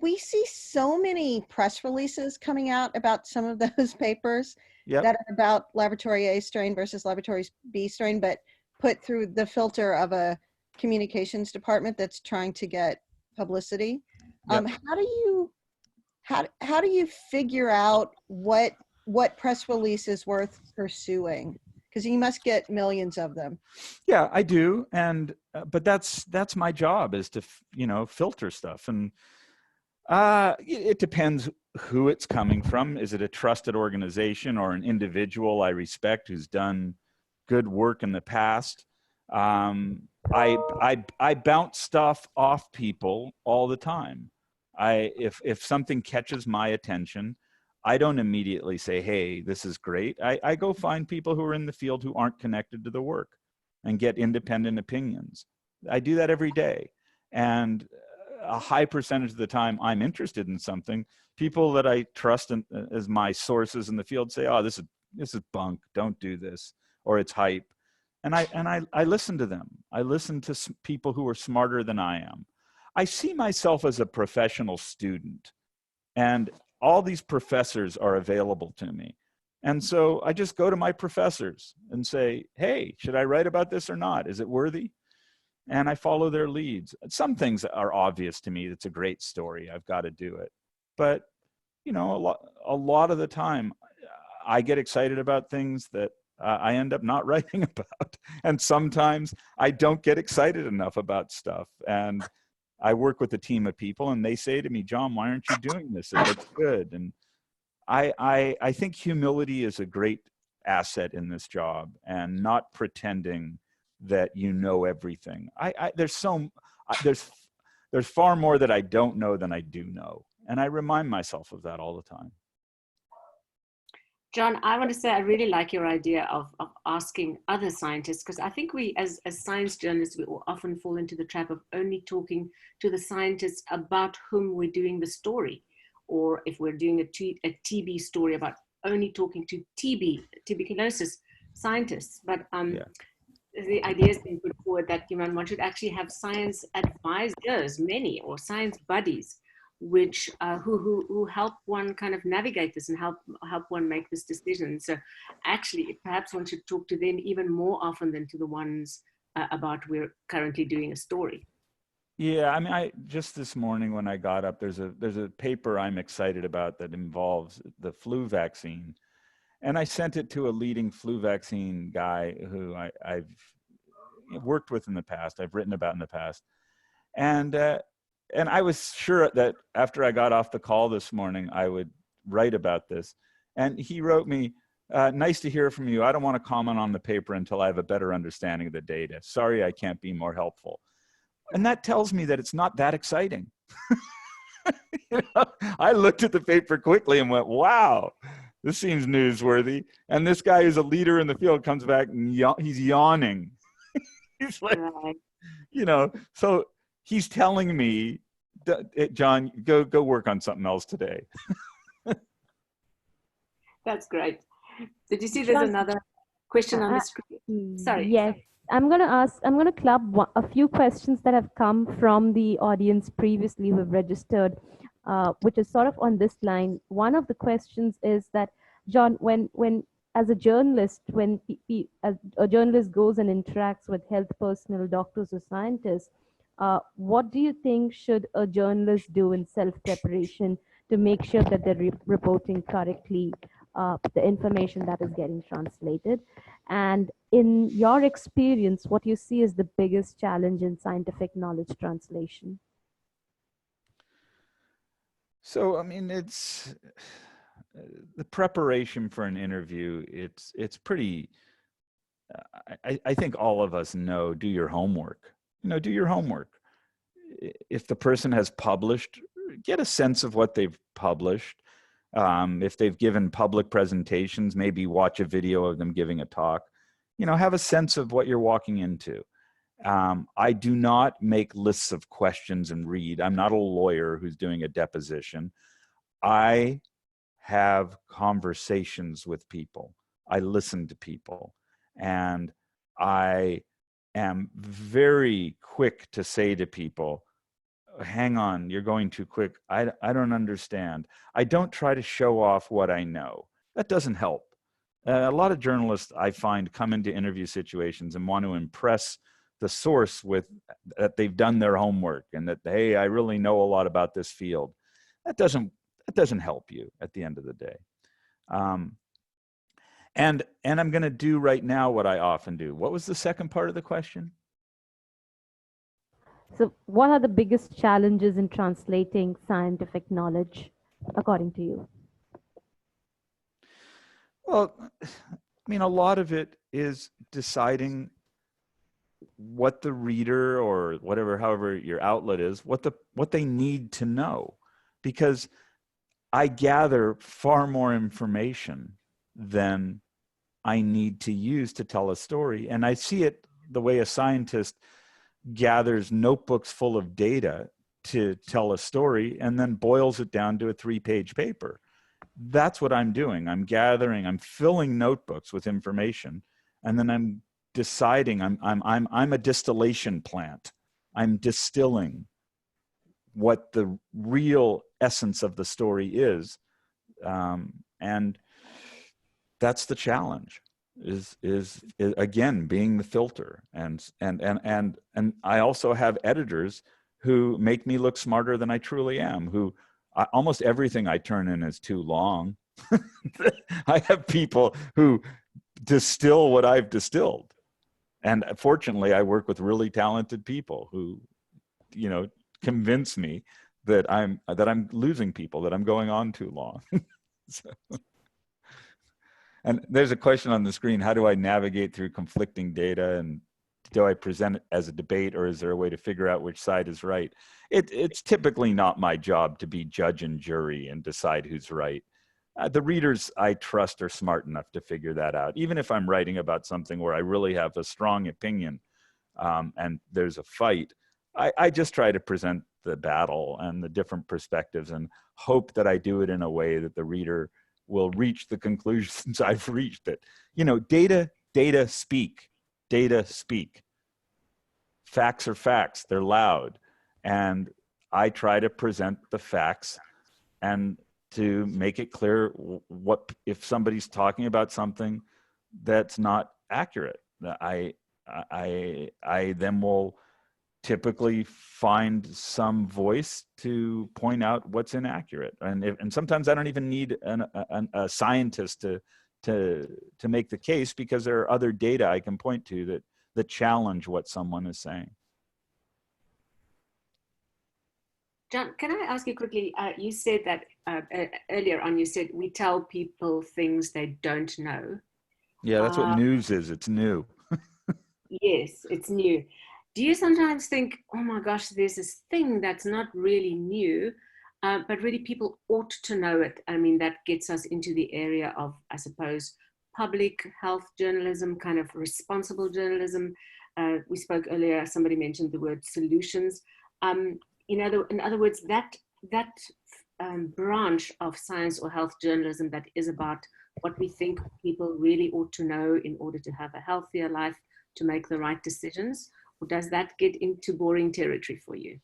Speaker 12: We see so many press releases coming out about some of those papers that are about laboratory A strain versus laboratory B strain, but put through the filter of a communications department that's trying to get publicity. How do you figure out what press release is worth pursuing? Because you must get millions of them.
Speaker 11: Yeah, I do, and but that's my job, is to filter stuff, and it depends who it's coming from. Is it a trusted organization or an individual I respect who's done good work in the past? I bounce stuff off people all the time. If something catches my attention, I don't immediately say, hey, this is great. I go find people who are in the field who aren't connected to the work and get independent opinions. I do that every day. And a high percentage of the time I'm interested in something, people that I trust as my sources in the field say, oh, this is bunk, don't do this, or it's hype. And I listen to them. I listen to people who are smarter than I am. I see myself as a professional student, and all these professors are available to me. And so I just go to my professors and say, hey, should I write about this or not? Is it worthy? And I follow their leads. Some things are obvious to me. It's a great story. I've got to do it. But, a lot of the time, I get excited about things that I end up not writing about. And sometimes I don't get excited enough about stuff. And I work with a team of people, and they say to me, Jon, why aren't you doing this? It looks good. And I think humility is a great asset in this job, and not pretending that you know everything. There's far more that I don't know than I do know. And I remind myself of that all the time.
Speaker 3: Jon, I want to say I really like your idea of asking other scientists, because I think we as science journalists, we often fall into the trap of only talking to the scientists about whom we're doing the story. Or if we're doing a TB story, about only talking to tuberculosis scientists. But the idea has been put forward that one should actually have science advisors, many, or science buddies, which who help one kind of navigate this and help one make this decision. So actually, perhaps one should talk to them even more often than to the ones about we're currently doing a story.
Speaker 11: Yeah, I mean, just this morning when I got up, there's a paper I'm excited about that involves the flu vaccine, and I sent it to a leading flu vaccine guy who I've worked with in the past, I've written about in the past, and I was sure that after I got off the call this morning, I would write about this, and he wrote me, "Nice to hear from you. I don't want to comment on the paper until I have a better understanding of the data. Sorry, I can't be more helpful." And that tells me that it's not that exciting. I looked at the paper quickly and went, wow, this seems newsworthy. And this guy who's a leader in the field comes back and he's yawning. He's like, so he's telling me, Jon, go work on something else today.
Speaker 3: That's great. Did you see there's another question on the screen? Sorry.
Speaker 1: Yes. I'm going to club a few questions that have come from the audience previously who have registered, which is sort of on this line. One of the questions is that, Jon, when as a journalist, when a journalist goes and interacts with health personnel, doctors or scientists, what do you think should a journalist do in self-preparation to make sure that they're reporting correctly the information that is getting translated? And in your experience, what you see is the biggest challenge in scientific knowledge translation?
Speaker 11: So, I mean, it's the preparation for an interview. It's pretty, I think all of us know, do your homework. Do your homework. If the person has published, get a sense of what they've published. If they've given public presentations, maybe watch a video of them giving a talk. Have a sense of what you're walking into. I do not make lists of questions and read. I'm not a lawyer who's doing a deposition. I have conversations with people. I listen to people. And I am very quick to say to people, hang on, you're going too quick. I don't understand. I don't try to show off what I know. That doesn't help. A lot of journalists, I find, come into interview situations and want to impress the source with that they've done their homework and that, hey, I really know a lot about this field. That doesn't help you at the end of the day. And I'm going to do right now what I often do. What was the second part of the question?
Speaker 1: So what are the biggest challenges in translating scientific knowledge, according to you?
Speaker 11: Well, I mean, a lot of it is deciding what the reader or however your outlet is, what they need to know. Because I gather far more information than I need to use to tell a story. And I see it the way a scientist gathers notebooks full of data to tell a story and then boils it down to a 3-page paper. That's what I'm doing. I'm filling notebooks with information, and then I'm deciding, I'm a distillation plant. I'm distilling what the real essence of the story is. And that's the challenge. Is again being the filter, and I also have editors who make me look smarter than I truly am. Almost everything I turn in is too long. I have people who distill what I've distilled, and fortunately, I work with really talented people who, convince me that I'm losing people, that I'm going on too long. So. And there's a question on the screen: how do I navigate through conflicting data and do I present it as a debate, or is there a way to figure out which side is right? It's typically not my job to be judge and jury and decide who's right. The readers I trust are smart enough to figure that out. Even if I'm writing about something where I really have a strong opinion and there's a fight, I just try to present the battle and the different perspectives and hope that I do it in a way that the reader will reach the conclusions I've reached. That, you know, data speak. Data speak. Facts are facts. They're loud. And I try to present the facts and to make it clear what if somebody's talking about something that's not accurate. I then will typically find some voice to point out what's inaccurate. And sometimes I don't even need a scientist to make the case, because there are other data I can point to that challenge what someone is saying.
Speaker 3: Jon, can I ask you quickly, you said that earlier on, you said we tell people things they don't know.
Speaker 11: Yeah, that's what news is. It's new.
Speaker 3: Yes, it's new. Do you sometimes think, oh my gosh, there's this thing that's not really new, but really people ought to know it? I mean, that gets us into the area of, I suppose, public health journalism, kind of responsible journalism. We spoke earlier, somebody mentioned the word solutions. In other words, that branch of science or health journalism that is about what we think people really ought to know in order to have a healthier life, to make the right decisions? Or does that get into boring territory for you?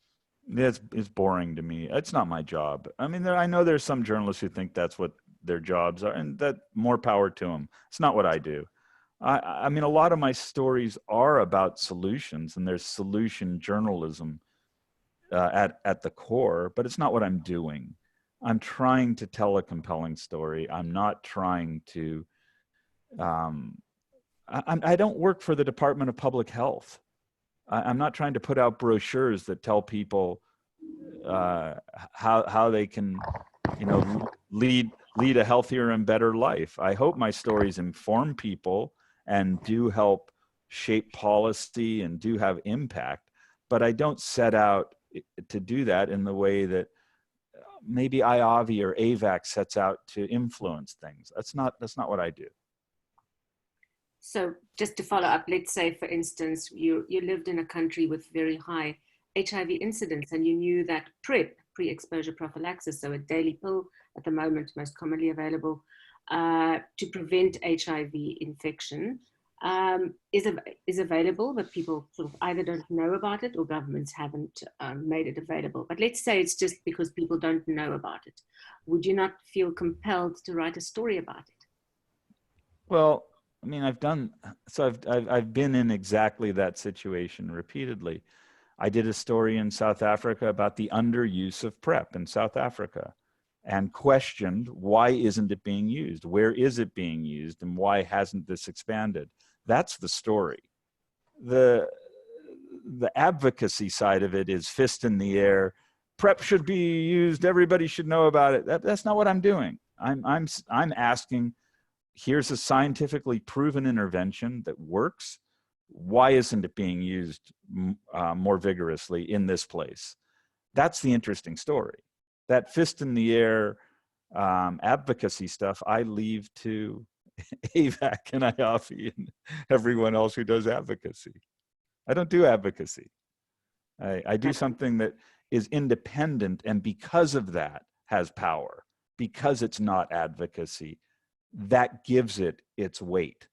Speaker 11: Yeah, it's boring to me. It's not my job. I mean, I know there's some journalists who think that's what their jobs are, and that more power to them. It's not what I do. I mean, a lot of my stories are about solutions, and there's solution journalism at the core, but it's not what I'm doing. I'm trying to tell a compelling story. I'm not trying to, I don't work for the Department of Public Health. I'm not trying to put out brochures that tell people how they can, you know, lead a healthier and better life. I hope my stories inform people and do help shape policy and do have impact, but I don't set out to do that in the way that maybe IAVI or AVAC sets out to influence things. That's not what I do.
Speaker 3: So just to follow up, let's say, for instance, you lived in a country with very high HIV incidence, and you knew that PrEP, pre-exposure prophylaxis, so a daily pill at the moment, most commonly available, to prevent HIV infection, is available, but people sort of either don't know about it or governments haven't made it available. But let's say it's just because people don't know about it. Would you not feel compelled to write a story about it?
Speaker 11: Well, I mean, I've been in exactly that situation repeatedly. I did a story in South Africa about the underuse of PrEP in South Africa, and questioned, why isn't it being used? Where is it being used? And why hasn't this expanded? That's the story. The advocacy side of it is fist in the air. PrEP should be used. Everybody should know about it. That's not what I'm doing. I'm asking, here's a scientifically proven intervention that works. Why isn't it being used more vigorously in this place? That's the interesting story. That fist in the air advocacy stuff, I leave to AVAC and IAVI and everyone else who does advocacy. I don't do advocacy. I do something that is independent, and because of that has power, because it's not advocacy, that gives it its weight,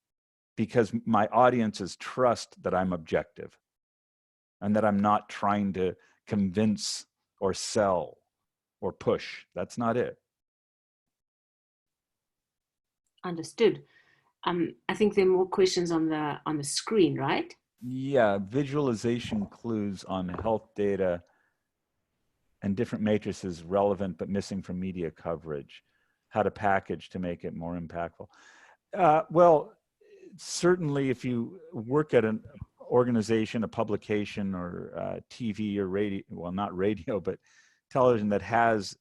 Speaker 11: because my audiences trust that I'm objective and that I'm not trying to convince or sell or push. That's not it.
Speaker 3: Understood. I think there are more questions on the screen, right?
Speaker 11: Yeah, visualization clues on health data and different matrices relevant but missing from media coverage. How to package to make it more impactful. Well, certainly if you work at an organization, a publication, or TV or radio, well, not radio, but television, that has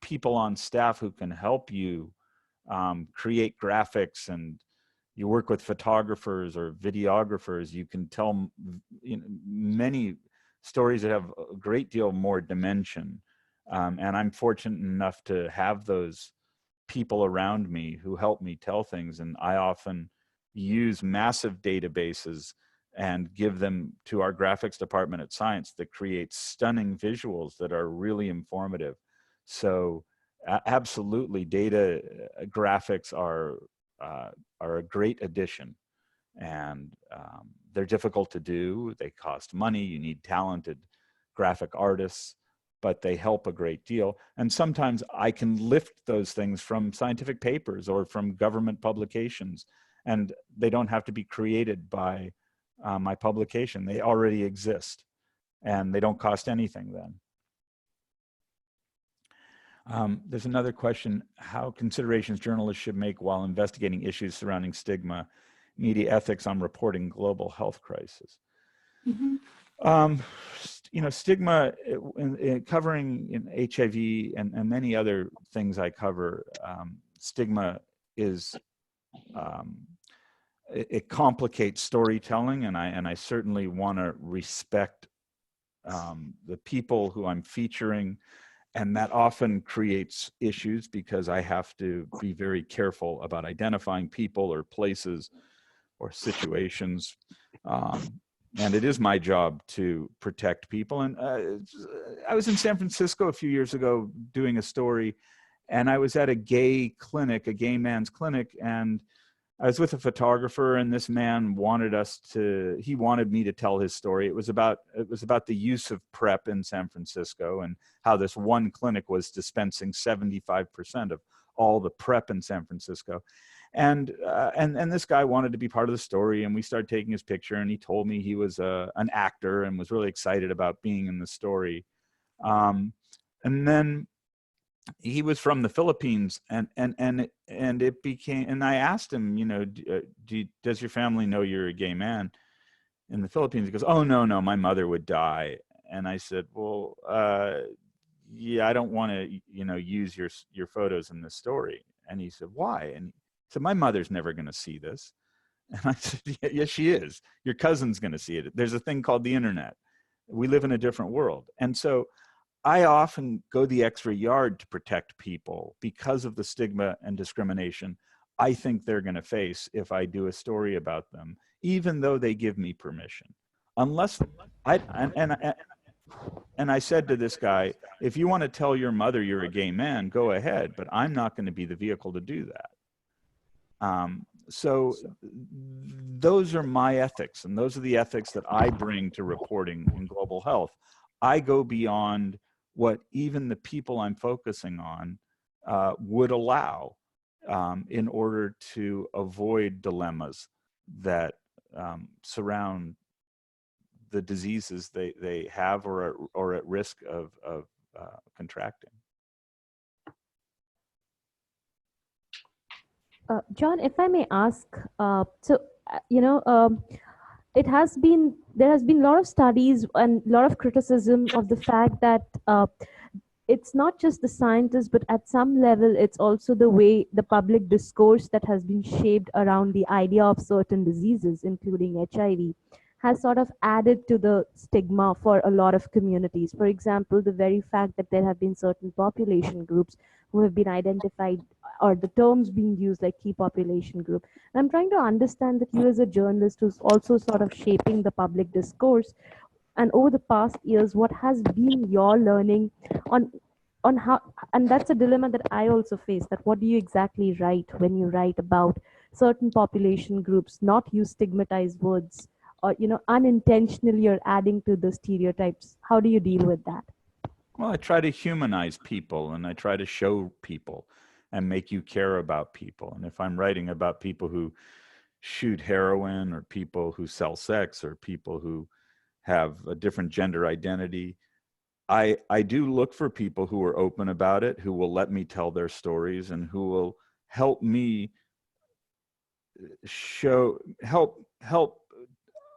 Speaker 11: people on staff who can help you create graphics and you work with photographers or videographers, you can tell many stories that have a great deal more dimension. And I'm fortunate enough to have those people around me who help me tell things. And I often use massive databases and give them to our graphics department at Science that creates stunning visuals that are really informative. So absolutely, data graphics are a great addition, and they're difficult to do. They cost money. You need talented graphic artists, but they help a great deal. And sometimes I can lift those things from scientific papers or from government publications, and they don't have to be created by my publication. They already exist, and they don't cost anything then. There's another question: how considerations journalists should make while investigating issues surrounding stigma, media ethics on reporting global health crisis. Stigma, covering in HIV and many other things I cover, stigma is, it complicates storytelling, and I certainly want to respect the people who I'm featuring. And that often creates issues because I have to be very careful about identifying people or places or situations. And it is my job to protect people. And I was in San Francisco a few years ago doing a story, and I was at a gay clinic, a gay man's clinic, and I was with a photographer, and this man wanted me to tell his story. It was about the use of PrEP in San Francisco and how this one clinic was dispensing 75% of all the PrEP in San Francisco. And this guy wanted to be part of the story, and we started taking his picture, and he told me he was an actor and was really excited about being in the story. And then he was from the Philippines, and it became, and I asked him, does your family know you're a gay man in the Philippines? He goes, oh, no, my mother would die. And I said, well, yeah, I don't want to, use your photos in this story. And he said, why? And he said, my mother's never going to see this. And I said, yes, she is. Your cousin's going to see it. There's a thing called the internet. We live in a different world. And so I often go the extra yard to protect people because of the stigma and discrimination I think they're going to face if I do a story about them, even though they give me permission. Unless and I said to this guy, if you want to tell your mother you're a gay man, go ahead, but I'm not going to be the vehicle to do that. So those are my ethics, and those are the ethics that I bring to reporting in global health. I go beyond what even the people I'm focusing on would allow in order to avoid dilemmas that surround the diseases they have or are at risk of contracting.
Speaker 1: John, if I may ask, there has been a lot of studies and a lot of criticism of the fact that it's not just the scientists, but at some level, it's also the way the public discourse that has been shaped around the idea of certain diseases, including HIV, has sort of added to the stigma for a lot of communities. For example, the very fact that there have been certain population groups who have been identified, or the terms being used like key population group. And I'm trying to understand that you as a journalist who's also sort of shaping the public discourse, and over the past years, what has been your learning on how, and that's a dilemma that I also face, that what do you exactly write when you write about certain population groups, not use stigmatized words, or unintentionally you're adding to the stereotypes. How do you deal with that?
Speaker 11: Well, I try to humanize people, and I try to show people and make you care about people. And if I'm writing about people who shoot heroin, or people who sell sex, or people who have a different gender identity, I do look for people who are open about it, who will let me tell their stories, and who will help me help.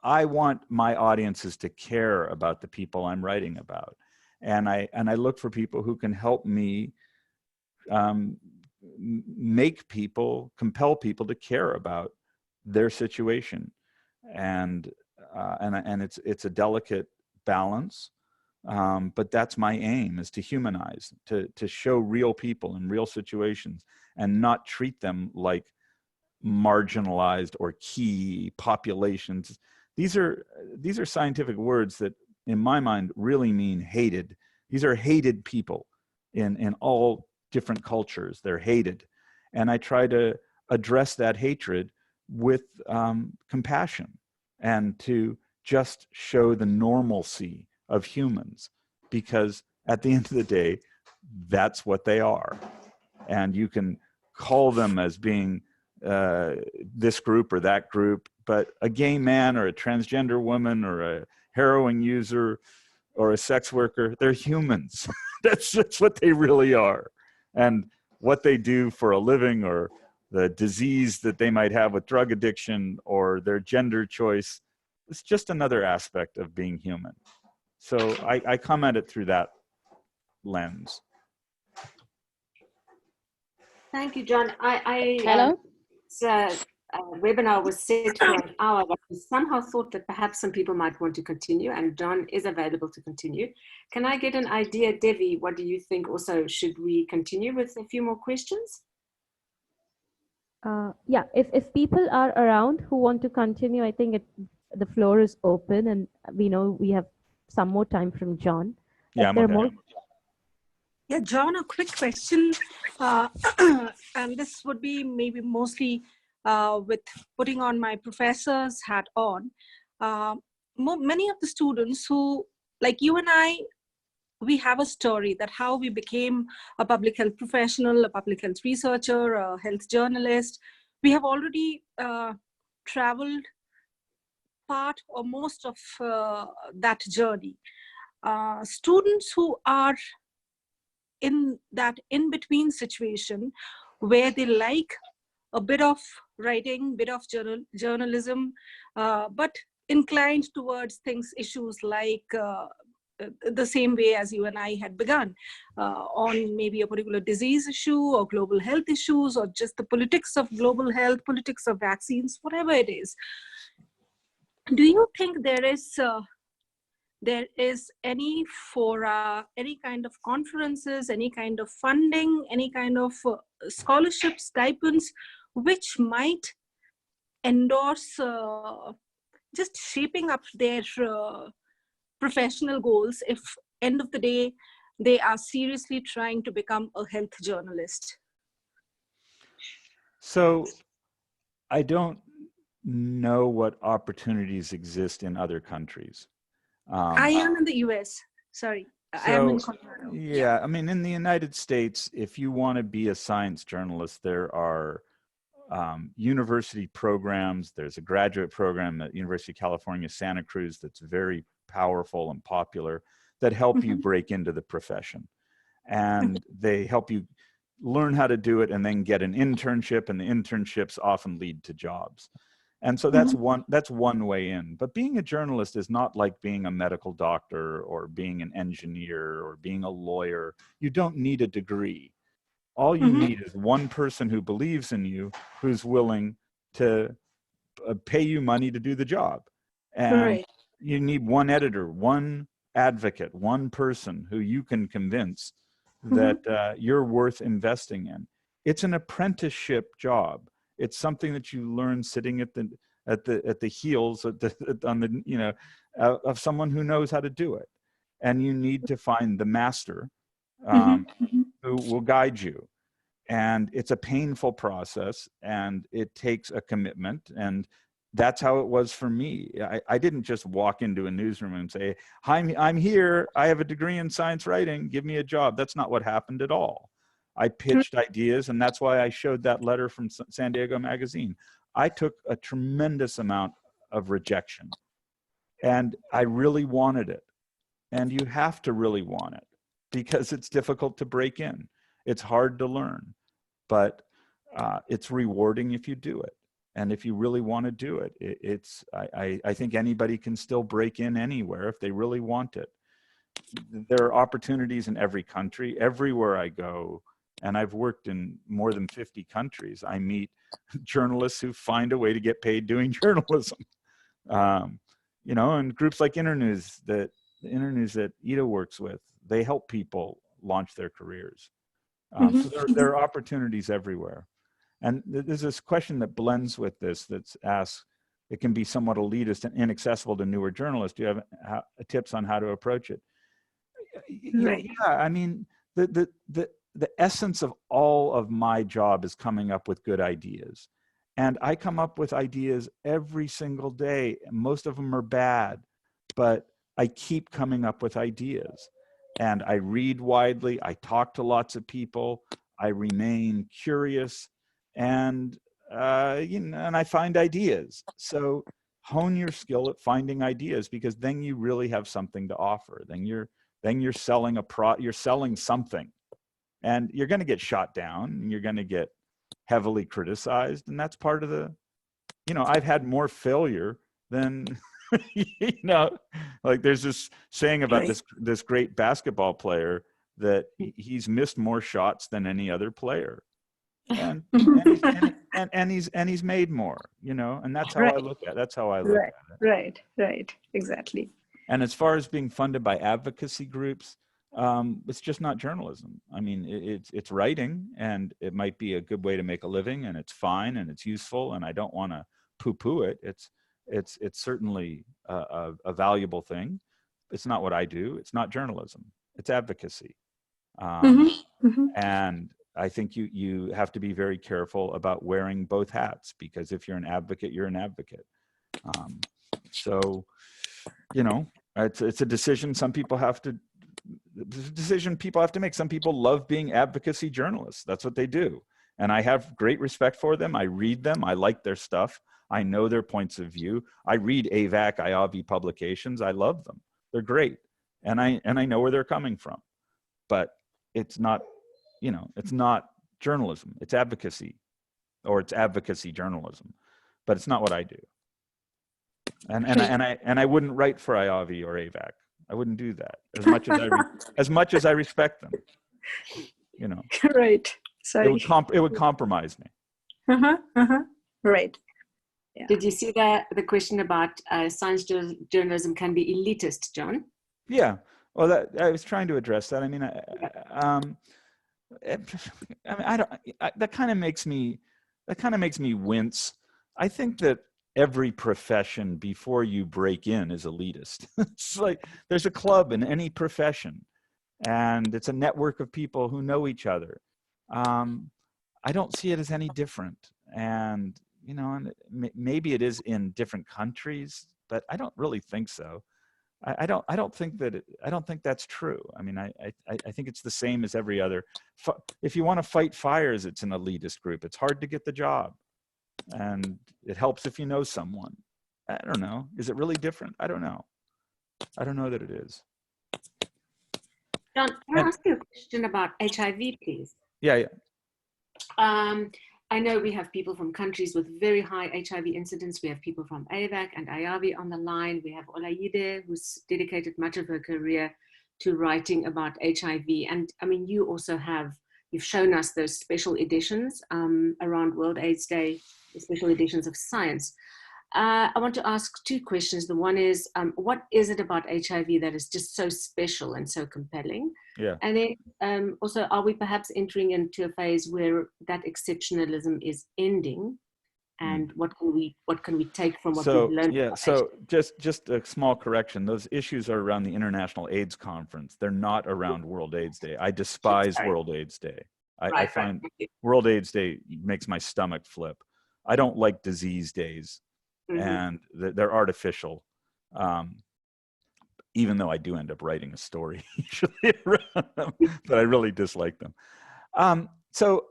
Speaker 11: I want my audiences to care about the people I'm writing about. And I look for people who can help me compel people to care about their situation. And it's a delicate balance, but that's my aim, is to humanize, to show real people in real situations and not treat them like marginalized or key populations. These are scientific words that in my mind really mean hated. These are hated people in all different cultures. They're hated. And I try to address that hatred with compassion and to just show the normalcy of humans, because at the end of the day, that's what they are. And you can call them as being this group or that group, but a gay man or a transgender woman or a heroin user or a sex worker, they're humans. That's what they really are. And what they do for a living, or the disease that they might have with drug addiction, or their gender choice, it's just another aspect of being human. So I come at it through that lens.
Speaker 3: Thank you, Jon.
Speaker 7: Hello?
Speaker 3: Webinar was set for an hour, but we somehow thought that perhaps some people might want to continue, and Jon is available to continue. Can I get an idea, Devi? What do you think? Also, should we continue with a few more questions?
Speaker 1: Yeah, if people are around who want to continue, I think the floor is open, and we know we have some more time from Jon.
Speaker 11: Yeah, I'm okay.
Speaker 6: Yeah, Jon, a quick question, and this would be maybe mostly with putting on my professor's hat on. Many of the students who, like you and I, we have a story that how we became a public health professional, a public health researcher, a health journalist. We have already traveled part or most of that journey. Students who are in that in-between situation where they like a bit of writing, bit of journalism, but inclined towards issues like the same way as you and I had begun, on maybe a particular disease issue or global health issues, or just the politics of global health, politics of vaccines, whatever it is. Do you think there is any fora, any kind of conferences, any kind of funding, any kind of scholarship stipends, which might endorse just shaping up their professional goals if end of the day they are seriously trying to become a health journalist?
Speaker 11: So I don't know what opportunities exist in other countries.
Speaker 6: I am in the US, sorry. I am in Colorado.
Speaker 11: Yeah, I mean, in the United States, if you want to be a science journalist, there are university programs. There's a graduate program at University of California, Santa Cruz, that's very powerful and popular, that help you break into the profession. And they help you learn how to do it and then get an internship, and the internships often lead to jobs. And so that's one way in. But being a journalist is not like being a medical doctor or being an engineer or being a lawyer. You don't need a degree. All you need is one person who believes in you, who's willing to pay you money to do the job. And you need one editor, one advocate, one person who you can convince that you're worth investing in. It's an apprenticeship job. It's something that you learn sitting at the heels of someone who knows how to do it, and you need to find the master who will guide you. And it's a painful process, and it takes a commitment. And that's how it was for me. I didn't just walk into a newsroom and say, "Hi, I'm here. I have a degree in science writing. Give me a job." That's not what happened at all. I pitched ideas, and that's why I showed that letter from San Diego Magazine. I took a tremendous amount of rejection, and I really wanted it. And you have to really want it, because it's difficult to break in. It's hard to learn, but it's rewarding if you do it. And if you really want to do it, I think anybody can still break in anywhere if they really want it. There are opportunities in every country. Everywhere I go, and I've worked in more than 50 countries. I meet journalists who find a way to get paid doing journalism. You know, and groups like Internews that Ida works with, they help people launch their careers. So there are opportunities everywhere. And there's this question that blends with this that's asked, it can be somewhat elitist and inaccessible to newer journalists. Do you have tips on how to approach it?
Speaker 13: Right.
Speaker 11: Yeah, I mean, the essence of all of my job is coming up with good ideas. And I come up with ideas every single day. Most of them are bad, but I keep coming up with ideas. And I read widely, I talk to lots of people, I remain curious, and you know, and I find ideas. So hone your skill at finding ideas, because then you really have something to offer. Then you're selling you're selling something, and you're going to get shot down, and you're going to get heavily criticized, and that's part of the, you know, I've had more failure than you know, like there's this saying about this great basketball player that he's missed more shots than any other player, and he's made more, you know, and that's how I look at it. That's how I look at it.
Speaker 13: Right, exactly.
Speaker 11: And as far as being funded by advocacy groups, it's just not journalism. I mean, it's writing, and it might be a good way to make a living, and it's fine, and it's useful, and I don't want to poo-poo it. It's certainly a valuable thing. It's not what I do. It's not journalism. It's advocacy. And I think you have to be very careful about wearing both hats, because if you're an advocate, you're an advocate. So, you know, it's a decision people have to make. Some people love being advocacy journalists. That's what they do. And I have great respect for them. I read them. I like their stuff. I know their points of view. I read AVAC, IAVI publications. I love them. They're great. And I know where they're coming from. But it's not, you know, it's not journalism. It's advocacy, or it's advocacy journalism. But it's not what I do. And I wouldn't write for IAVI or AVAC. I wouldn't do that, as much as I respect them. You know.
Speaker 13: Right. Sorry.
Speaker 11: It would compromise me.
Speaker 13: Right. Yeah.
Speaker 3: Did you see the question about science journalism can be elitist, John?
Speaker 11: Yeah. Well, I was trying to address that. I mean, that kind of makes me wince. I think that every profession before you break in is elitist. It's like there's a club in any profession, and it's a network of people who know each other. I don't see it as any different. And, you know, and maybe it is in different countries, but I don't really think so. I don't think that's true. I mean, I think it's the same as every other. If you want to fight fires, it's an elitist group. It's hard to get the job, and it helps if you know someone. I don't know. Is it really different? I don't know. I don't know that it is.
Speaker 3: John, can I ask you a question about HIV, please?
Speaker 11: Yeah.
Speaker 3: I know we have people from countries with very high HIV incidence. We have people from AVAC and IAVI on the line. We have Olaide, who's dedicated much of her career to writing about HIV. And I mean, you've shown us those special editions around World AIDS Day, the special editions of Science. I want to ask two questions. The one is, what is it about HIV that is just so special and so compelling?
Speaker 11: Yeah.
Speaker 3: And then also, are we perhaps entering into a phase where that exceptionalism is ending? And what can we take from what we've learned?
Speaker 11: Yeah. So just a small correction. Those issues are around the International AIDS Conference. They're not around World AIDS Day. I despise World AIDS Day. I find World AIDS Day makes my stomach flip. I don't like disease days. And they're artificial, even though I do end up writing a story usually around them, but I really dislike them. So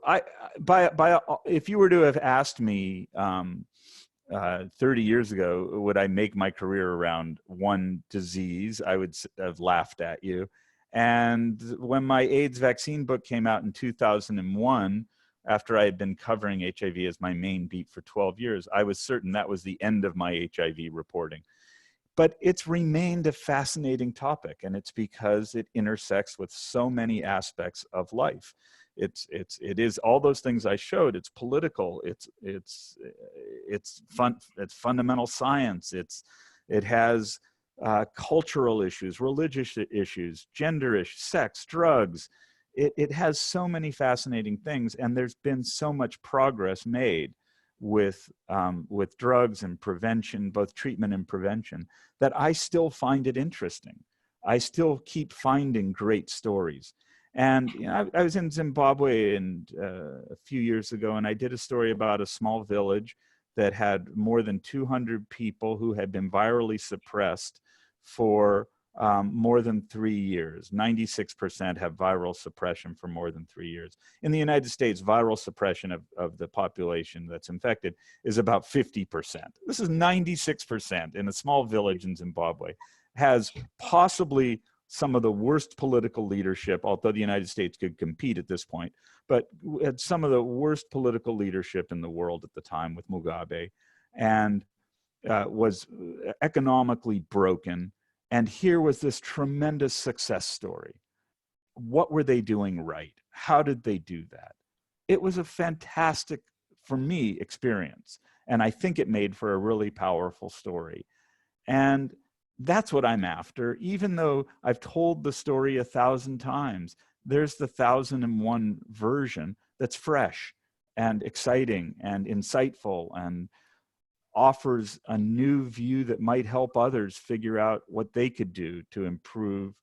Speaker 11: if you were to have asked me 30 years ago, would I make my career around one disease, I would have laughed at you. And when my AIDS vaccine book came out in 2001, after I had been covering HIV as my main beat for 12 years, I was certain that was the end of my HIV reporting. But it's remained a fascinating topic, and it's because it intersects with so many aspects of life. it is all those things I showed. It's political. It's fundamental science. It has cultural issues, religious issues, gender issues, sex, drugs. It has so many fascinating things, and there's been so much progress made with drugs and prevention, both treatment and prevention, that I still find it interesting. I still keep finding great stories. And you know, I was in Zimbabwe a few years ago, and I did a story about a small village that had more than 200 people who had been virally suppressed for more than 3 years. 96% have viral suppression for more than 3 years. In the United States, viral suppression of the population that's infected is about 50%. This is 96% in a small village in Zimbabwe. Has possibly some of the worst political leadership, although the United States could compete at this point, but had some of the worst political leadership in the world at the time with Mugabe, and was economically broken. And here was this tremendous success story. What were they doing right? How did they do that? It was a fantastic, for me, experience. And I think it made for a really powerful story. And that's what I'm after. Even though I've told the story 1,000 times, there's the 1,001 version that's fresh and exciting and insightful and offers a new view that might help others figure out what they could do to improve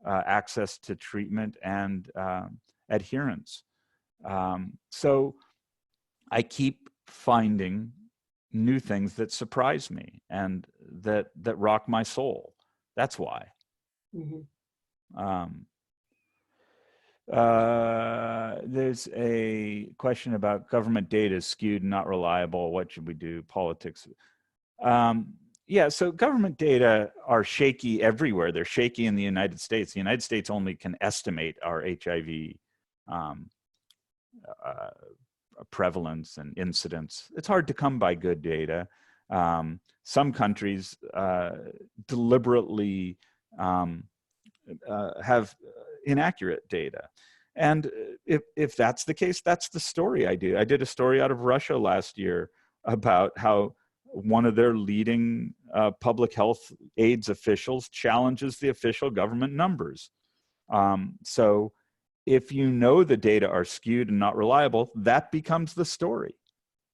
Speaker 11: access to treatment and adherence. So I keep finding new things that surprise me and that rock my soul. That's why. Mm-hmm. There's a question about government data is skewed, not reliable. What should we do? Politics. Yeah, so government data are shaky everywhere. They're shaky in the United States. The United States only can estimate our HIV prevalence and incidence. It's hard to come by good data. Some countries deliberately have inaccurate data. And if that's the case, that's the story I do. I did a story out of Russia last year about how one of their leading public health aids officials challenges the official government numbers. So if you know the data are skewed and not reliable, that becomes the story.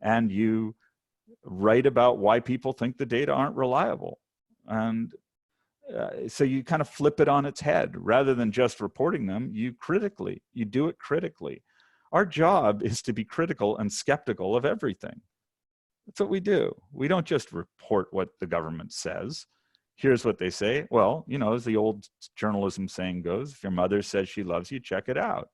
Speaker 11: And you write about why people think the data aren't reliable. And so you kind of flip it on its head. Rather than just reporting them, you do it critically. Our job is to be critical and skeptical of everything. That's what we do. We don't just report what the government says. Here's what they say. Well, you know, as the old journalism saying goes, if your mother says she loves you, check it out.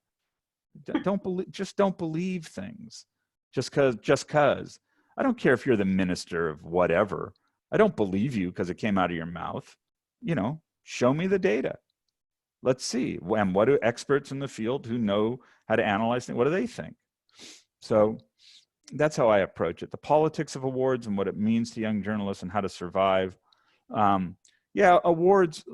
Speaker 11: Just don't believe things just cause. I don't care if you're the minister of whatever. I don't believe you because it came out of your mouth. You know, show me the data. Let's see. And what do experts in the field who know how to analyze things, what do they think? So that's how I approach it. The politics of awards and what it means to young journalists and how to survive. Yeah, awards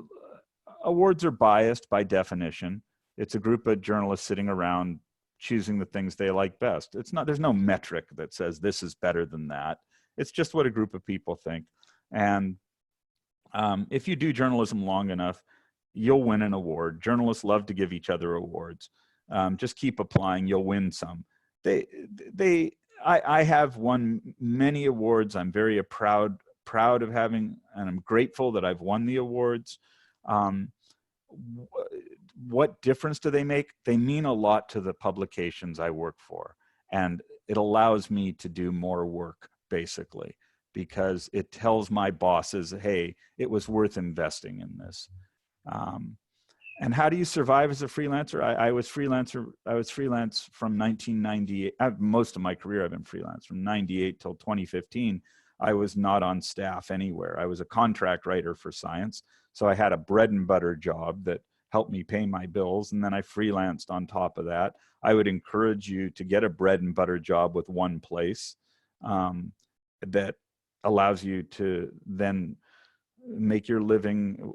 Speaker 11: are biased by definition. It's a group of journalists sitting around choosing the things they like best. There's no metric that says this is better than that. It's just what a group of people think. And if you do journalism long enough, you'll win an award. Journalists love to give each other awards. Just keep applying, you'll win some. I have won many awards. I'm very proud of having, and I'm grateful that I've won the awards. What difference do they make? They mean a lot to the publications I work for. And it allows me to do more work, basically, because it tells my bosses, hey, it was worth investing in this. And how do you survive as a freelancer? I was freelance from 1998. Most of my career I've been freelance. From 98 till 2015, I was not on staff anywhere. I was a contract writer for Science. So I had a bread and butter job that helped me pay my bills. And then I freelanced on top of that. I would encourage you to get a bread and butter job with one place that allows you to then make your living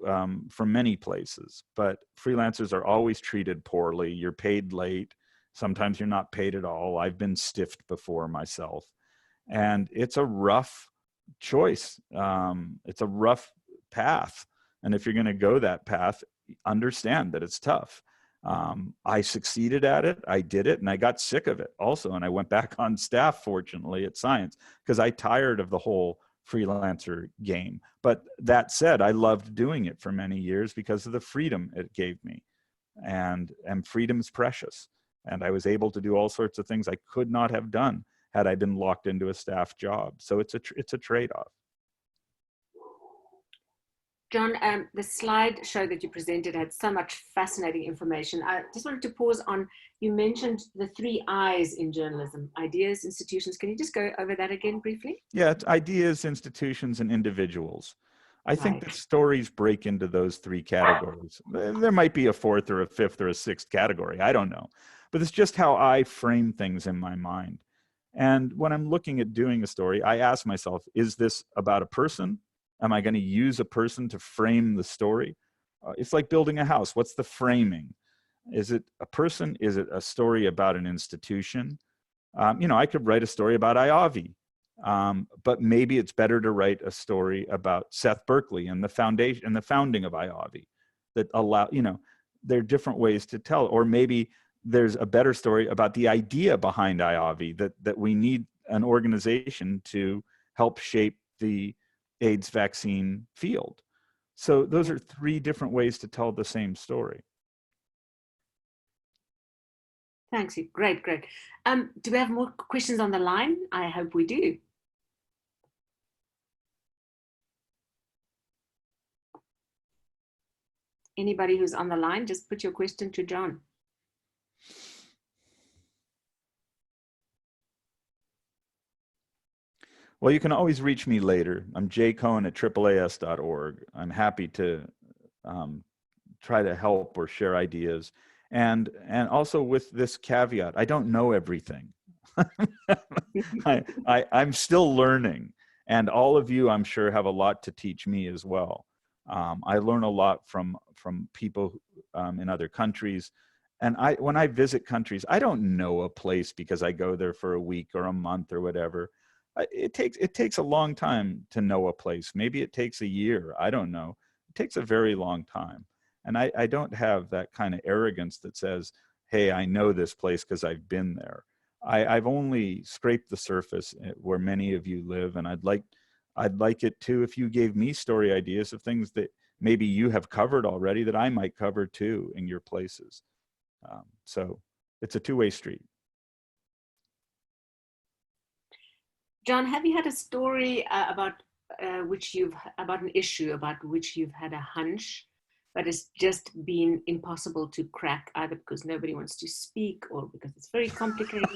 Speaker 11: from many places. But freelancers are always treated poorly. You're paid late. Sometimes you're not paid at all. I've been stiffed before myself. And it's a rough choice. It's a rough path. And if you're going to go that path, understand that it's tough. I succeeded at it. I did it, and I got sick of it also. And I went back on staff, fortunately, at Science, because I tired of the whole freelancer game. But that said, I loved doing it for many years because of the freedom it gave me. And freedom is precious. And I was able to do all sorts of things I could not have done had I been locked into a staff job. So it's a trade-off.
Speaker 3: Jon, the slideshow that you presented had so much fascinating information. I just wanted to pause on, you mentioned the 3 I's in journalism: ideas, institutions. Can you just go over that again briefly?
Speaker 11: Yeah, it's ideas, institutions, and individuals. I think that stories break into those 3 categories. There might be a 4th or a 5th or a 6th category. I don't know. But it's just how I frame things in my mind. And when I'm looking at doing a story, I ask myself, is this about a person? Am I going to use a person to frame the story? It's like building a house. What's the framing? Is it a person? Is it a story about an institution? I could write a story about IAVI, but maybe it's better to write a story about Seth Berkley and the foundation and the founding of IAVI. That there are different ways to tell. Or maybe there's a better story about the idea behind IAVI, that we need an organization to help shape the AIDS vaccine field. So those are 3 different ways to tell the same story.
Speaker 3: Thanks. Great. Do we have more questions on the line? I hope we do. Anybody who's on the line, just put your question to Jon.
Speaker 11: Well, you can always reach me later. I'm jcohen@AAAS.org. I'm happy to try to help or share ideas. And also with this caveat, I don't know everything. I'm still learning. And all of you, I'm sure, have a lot to teach me as well. I learn a lot from people in other countries. And when I visit countries, I don't know a place because I go there for a week or a month or whatever. It takes a long time to know a place. Maybe it takes a year. I don't know. It takes a very long time. And I don't have that kind of arrogance that says, hey, I know this place because I've been there. I've only scraped the surface where many of you live. And I'd like it too if you gave me story ideas of things that maybe you have covered already that I might cover too in your places. So it's a two-way street.
Speaker 3: Jon, have you had a story about an issue about which you've had a hunch, but it's just been impossible to crack, either because nobody wants to speak or because it's very complicated?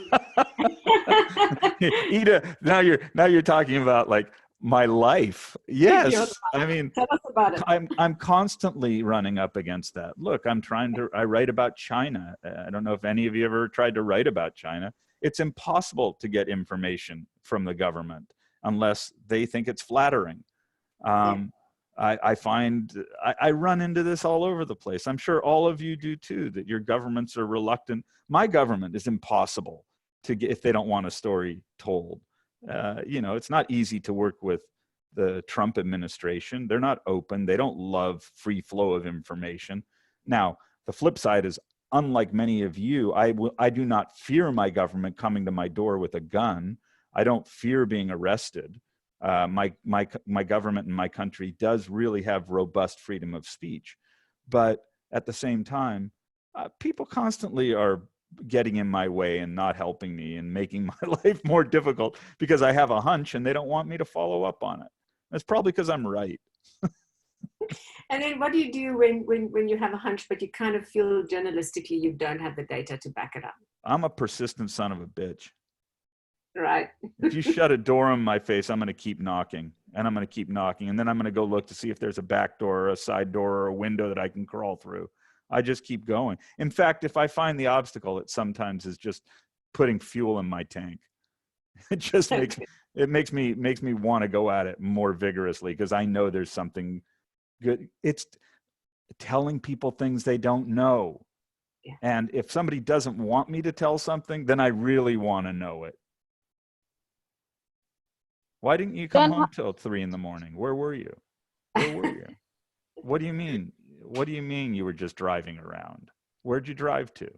Speaker 11: Ida, now you're talking about like my life. Yes, I mean,
Speaker 3: tell us about it.
Speaker 11: I'm constantly running up against that. Look, I write about China. I don't know if any of you ever tried to write about China. It's impossible to get information from the government unless they think it's flattering. I find I run into this all over the place. I'm sure all of you do too, that your governments are reluctant. My government is impossible to get if they don't want a story told. It's not easy to work with the Trump administration. They're not open. They don't love free flow of information. Now, the flip side is, unlike many of you, I do not fear my government coming to my door with a gun. I don't fear being arrested. My government and my country does really have robust freedom of speech. But at the same time, people constantly are getting in my way and not helping me and making my life more difficult because I have a hunch and they don't want me to follow up on it. That's probably because I'm right.
Speaker 3: And then what do you do when you have a hunch, but you kind of feel journalistically you don't have the data to back it up?
Speaker 11: I'm a persistent son of a bitch.
Speaker 3: Right.
Speaker 11: If you shut a door in my face, I'm going to keep knocking and I'm going to keep knocking. And then I'm going to go look to see if there's a back door or a side door or a window that I can crawl through. I just keep going. In fact, if I find the obstacle, it sometimes is just putting fuel in my tank. It just makes me want to go at it more vigorously because I know there's something good. It's telling people things they don't know.
Speaker 3: Yeah.
Speaker 11: And if somebody doesn't want me to tell something, then I really want to know it. Why didn't you come home till 3 in the morning? Where were you? Where were you? What do you mean? What do you mean you were just driving around? Where'd you drive to?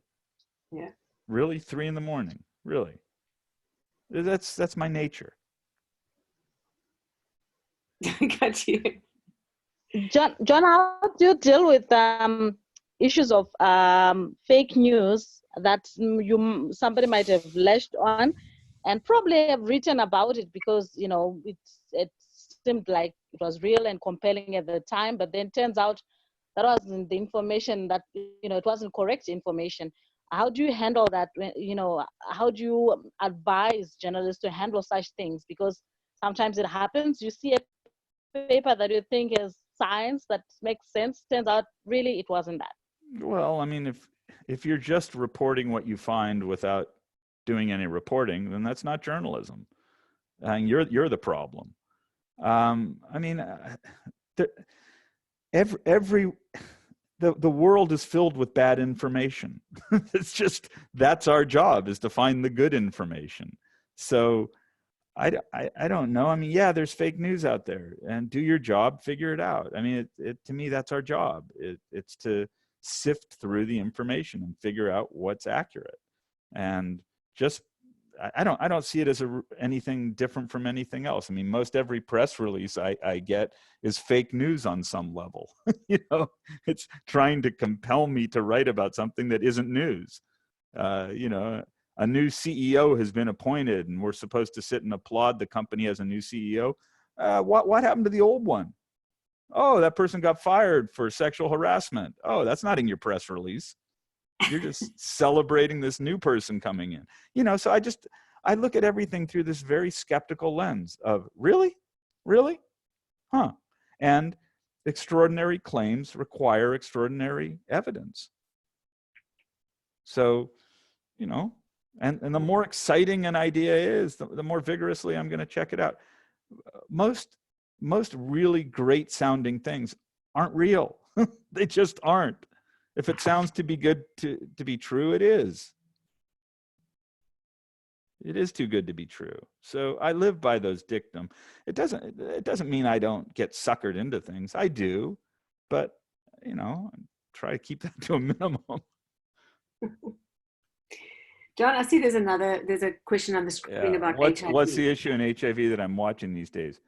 Speaker 3: Yeah.
Speaker 11: Really? 3 in the morning? Really? That's my nature.
Speaker 7: Got you. John, how do you deal with issues of fake news that somebody might have lashed on and probably have written about it because it seemed like it was real and compelling at the time, but then turns out that wasn't the information, that it wasn't correct information. How do you handle that? How do you advise journalists to handle such things? Because sometimes it happens. You see a paper that you think is science that makes sense, turns out really it wasn't that.
Speaker 11: Well, I mean, if you're just reporting what you find without doing any reporting, then that's not journalism, and you're the problem. I mean, the world is filled with bad information. It's just, that's our job, is to find the good information. So I don't know. I mean, yeah, there's fake news out there, and do your job, figure it out. I mean, to me, that's our job. It's to sift through the information and figure out what's accurate. And just, I don't see it as anything different from anything else. I mean, most every press release I get is fake news on some level. It's trying to compel me to write about something that isn't news. A new CEO has been appointed, and we're supposed to sit and applaud the company as a new CEO. What happened to the old one? Oh, that person got fired for sexual harassment. Oh, that's not in your press release. You're just celebrating this new person coming in. So I look at everything through this very skeptical lens of, really? Really? Huh. And extraordinary claims require extraordinary evidence. So, and the more exciting an idea is, the more vigorously I'm going to check it out. Most really great sounding things aren't real. They just aren't. If it sounds to be good to be true, it is. It is too good to be true. So I live by those dictum. It doesn't mean I don't get suckered into things. I do, but try to keep that to a minimum.
Speaker 3: John, I see there's a question on the screen about HIV.
Speaker 11: What's the issue in HIV that I'm watching these days?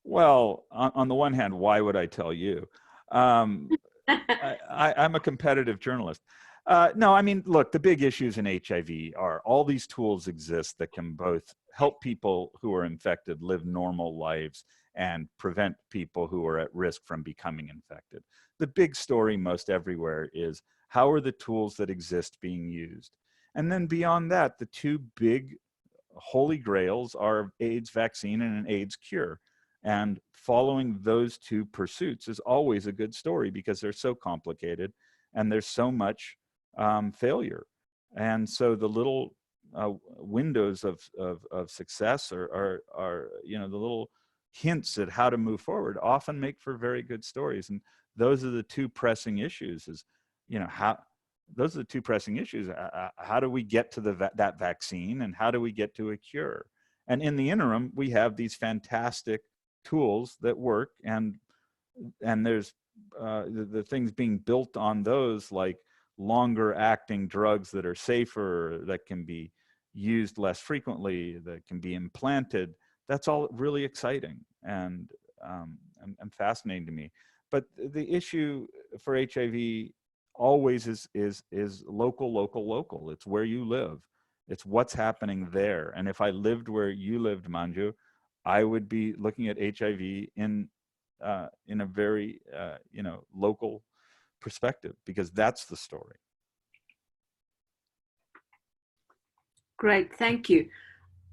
Speaker 11: Well, on the one hand, why would I tell you? I'm a competitive journalist. No, I mean, look, the big issues in HIV are all these tools exist that can both help people who are infected live normal lives and prevent people who are at risk from becoming infected. The big story most everywhere is, how are the tools that exist being used? And then beyond that, the two big holy grails are AIDS vaccine and an AIDS cure. And following those two pursuits is always a good story, because they're so complicated and there's so much failure. And so the little windows of success are the little hints at how to move forward often make for very good stories. And those are the two pressing issues, those are the two pressing issues. How do we get to that vaccine, and how do we get to a cure? And in the interim, we have these fantastic tools that work, and there's the things being built on those, like longer acting drugs that are safer, that can be used less frequently, that can be implanted. That's all really exciting and fascinating to me. But the issue for HIV always is local. It's where you live. It's what's happening there. And if I lived where you lived, Manju, I would be looking at HIV in a very local perspective, because that's the story.
Speaker 3: Great, thank you.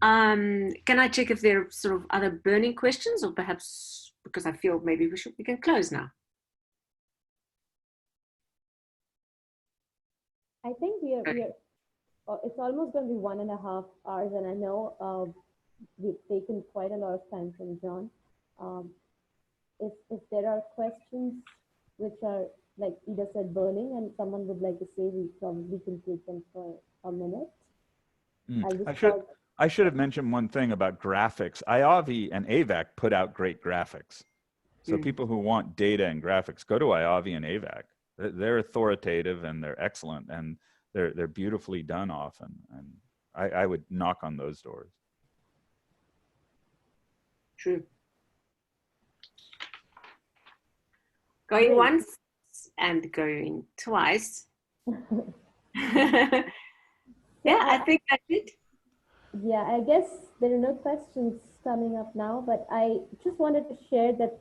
Speaker 3: Can I check if there are sort of other burning questions, or perhaps, because I feel maybe we can close now.
Speaker 1: I think it's almost going to be 1.5 hours, and I know we've taken quite a lot of time from John. If there are questions which are like Ida said, burning, and someone would like to say, we probably can take them for a minute.
Speaker 11: I should have mentioned one thing about graphics. IAVI and AVAC put out great graphics. So people who want data and graphics, go to IAVI and AVAC. They're authoritative and they're excellent and they're beautifully done often. And I would knock on those doors.
Speaker 3: True. Going once and going twice. Yeah, I think that's it.
Speaker 1: Yeah, I guess there are no questions coming up now, but I just wanted to share that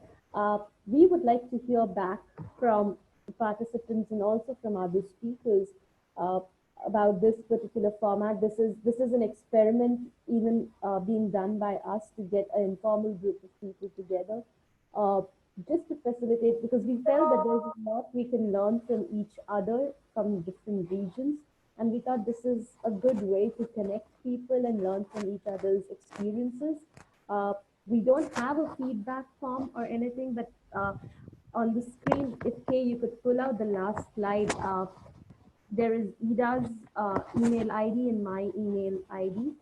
Speaker 1: we would like to hear back from the participants and also from other speakers about this particular format. This is an experiment even being done by us to get an informal group of people together just to facilitate, because we felt that there's a lot we can learn from each other from different regions. And we thought this is a good way to connect people and learn from each other's experiences. We don't have a feedback form or anything, but on the screen, if Kay, you could pull out the last slide. There is Ida's email ID and my email ID.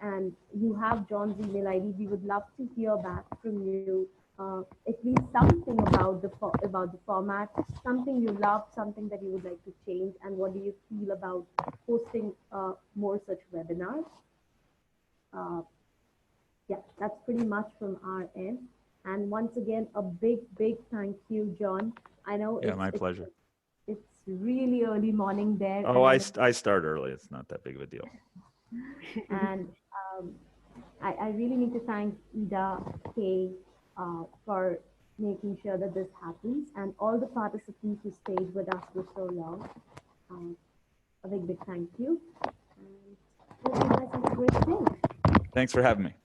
Speaker 1: And you have John's email ID. We would love to hear back from you. At least something about the format, something you love, something that you would like to change, and what do you feel about hosting more such webinars? Yeah, that's pretty much from our end. And once again, a big thank you, John. I know
Speaker 11: my pleasure.
Speaker 1: It's really early morning there.
Speaker 11: Oh, I start early. It's not that big of a deal.
Speaker 1: And I really need to thank Ida, Kay, for making sure that this happens, and all the participants who stayed with us for so long. A big thank you. And hope you guys have a great day.
Speaker 11: Thanks for having me.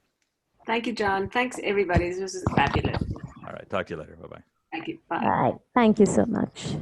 Speaker 3: Thank you, John. Thanks, everybody. This was fabulous.
Speaker 11: All right. Talk to you later. Bye-bye.
Speaker 3: Thank you. Bye.
Speaker 1: All right. Thank you so much.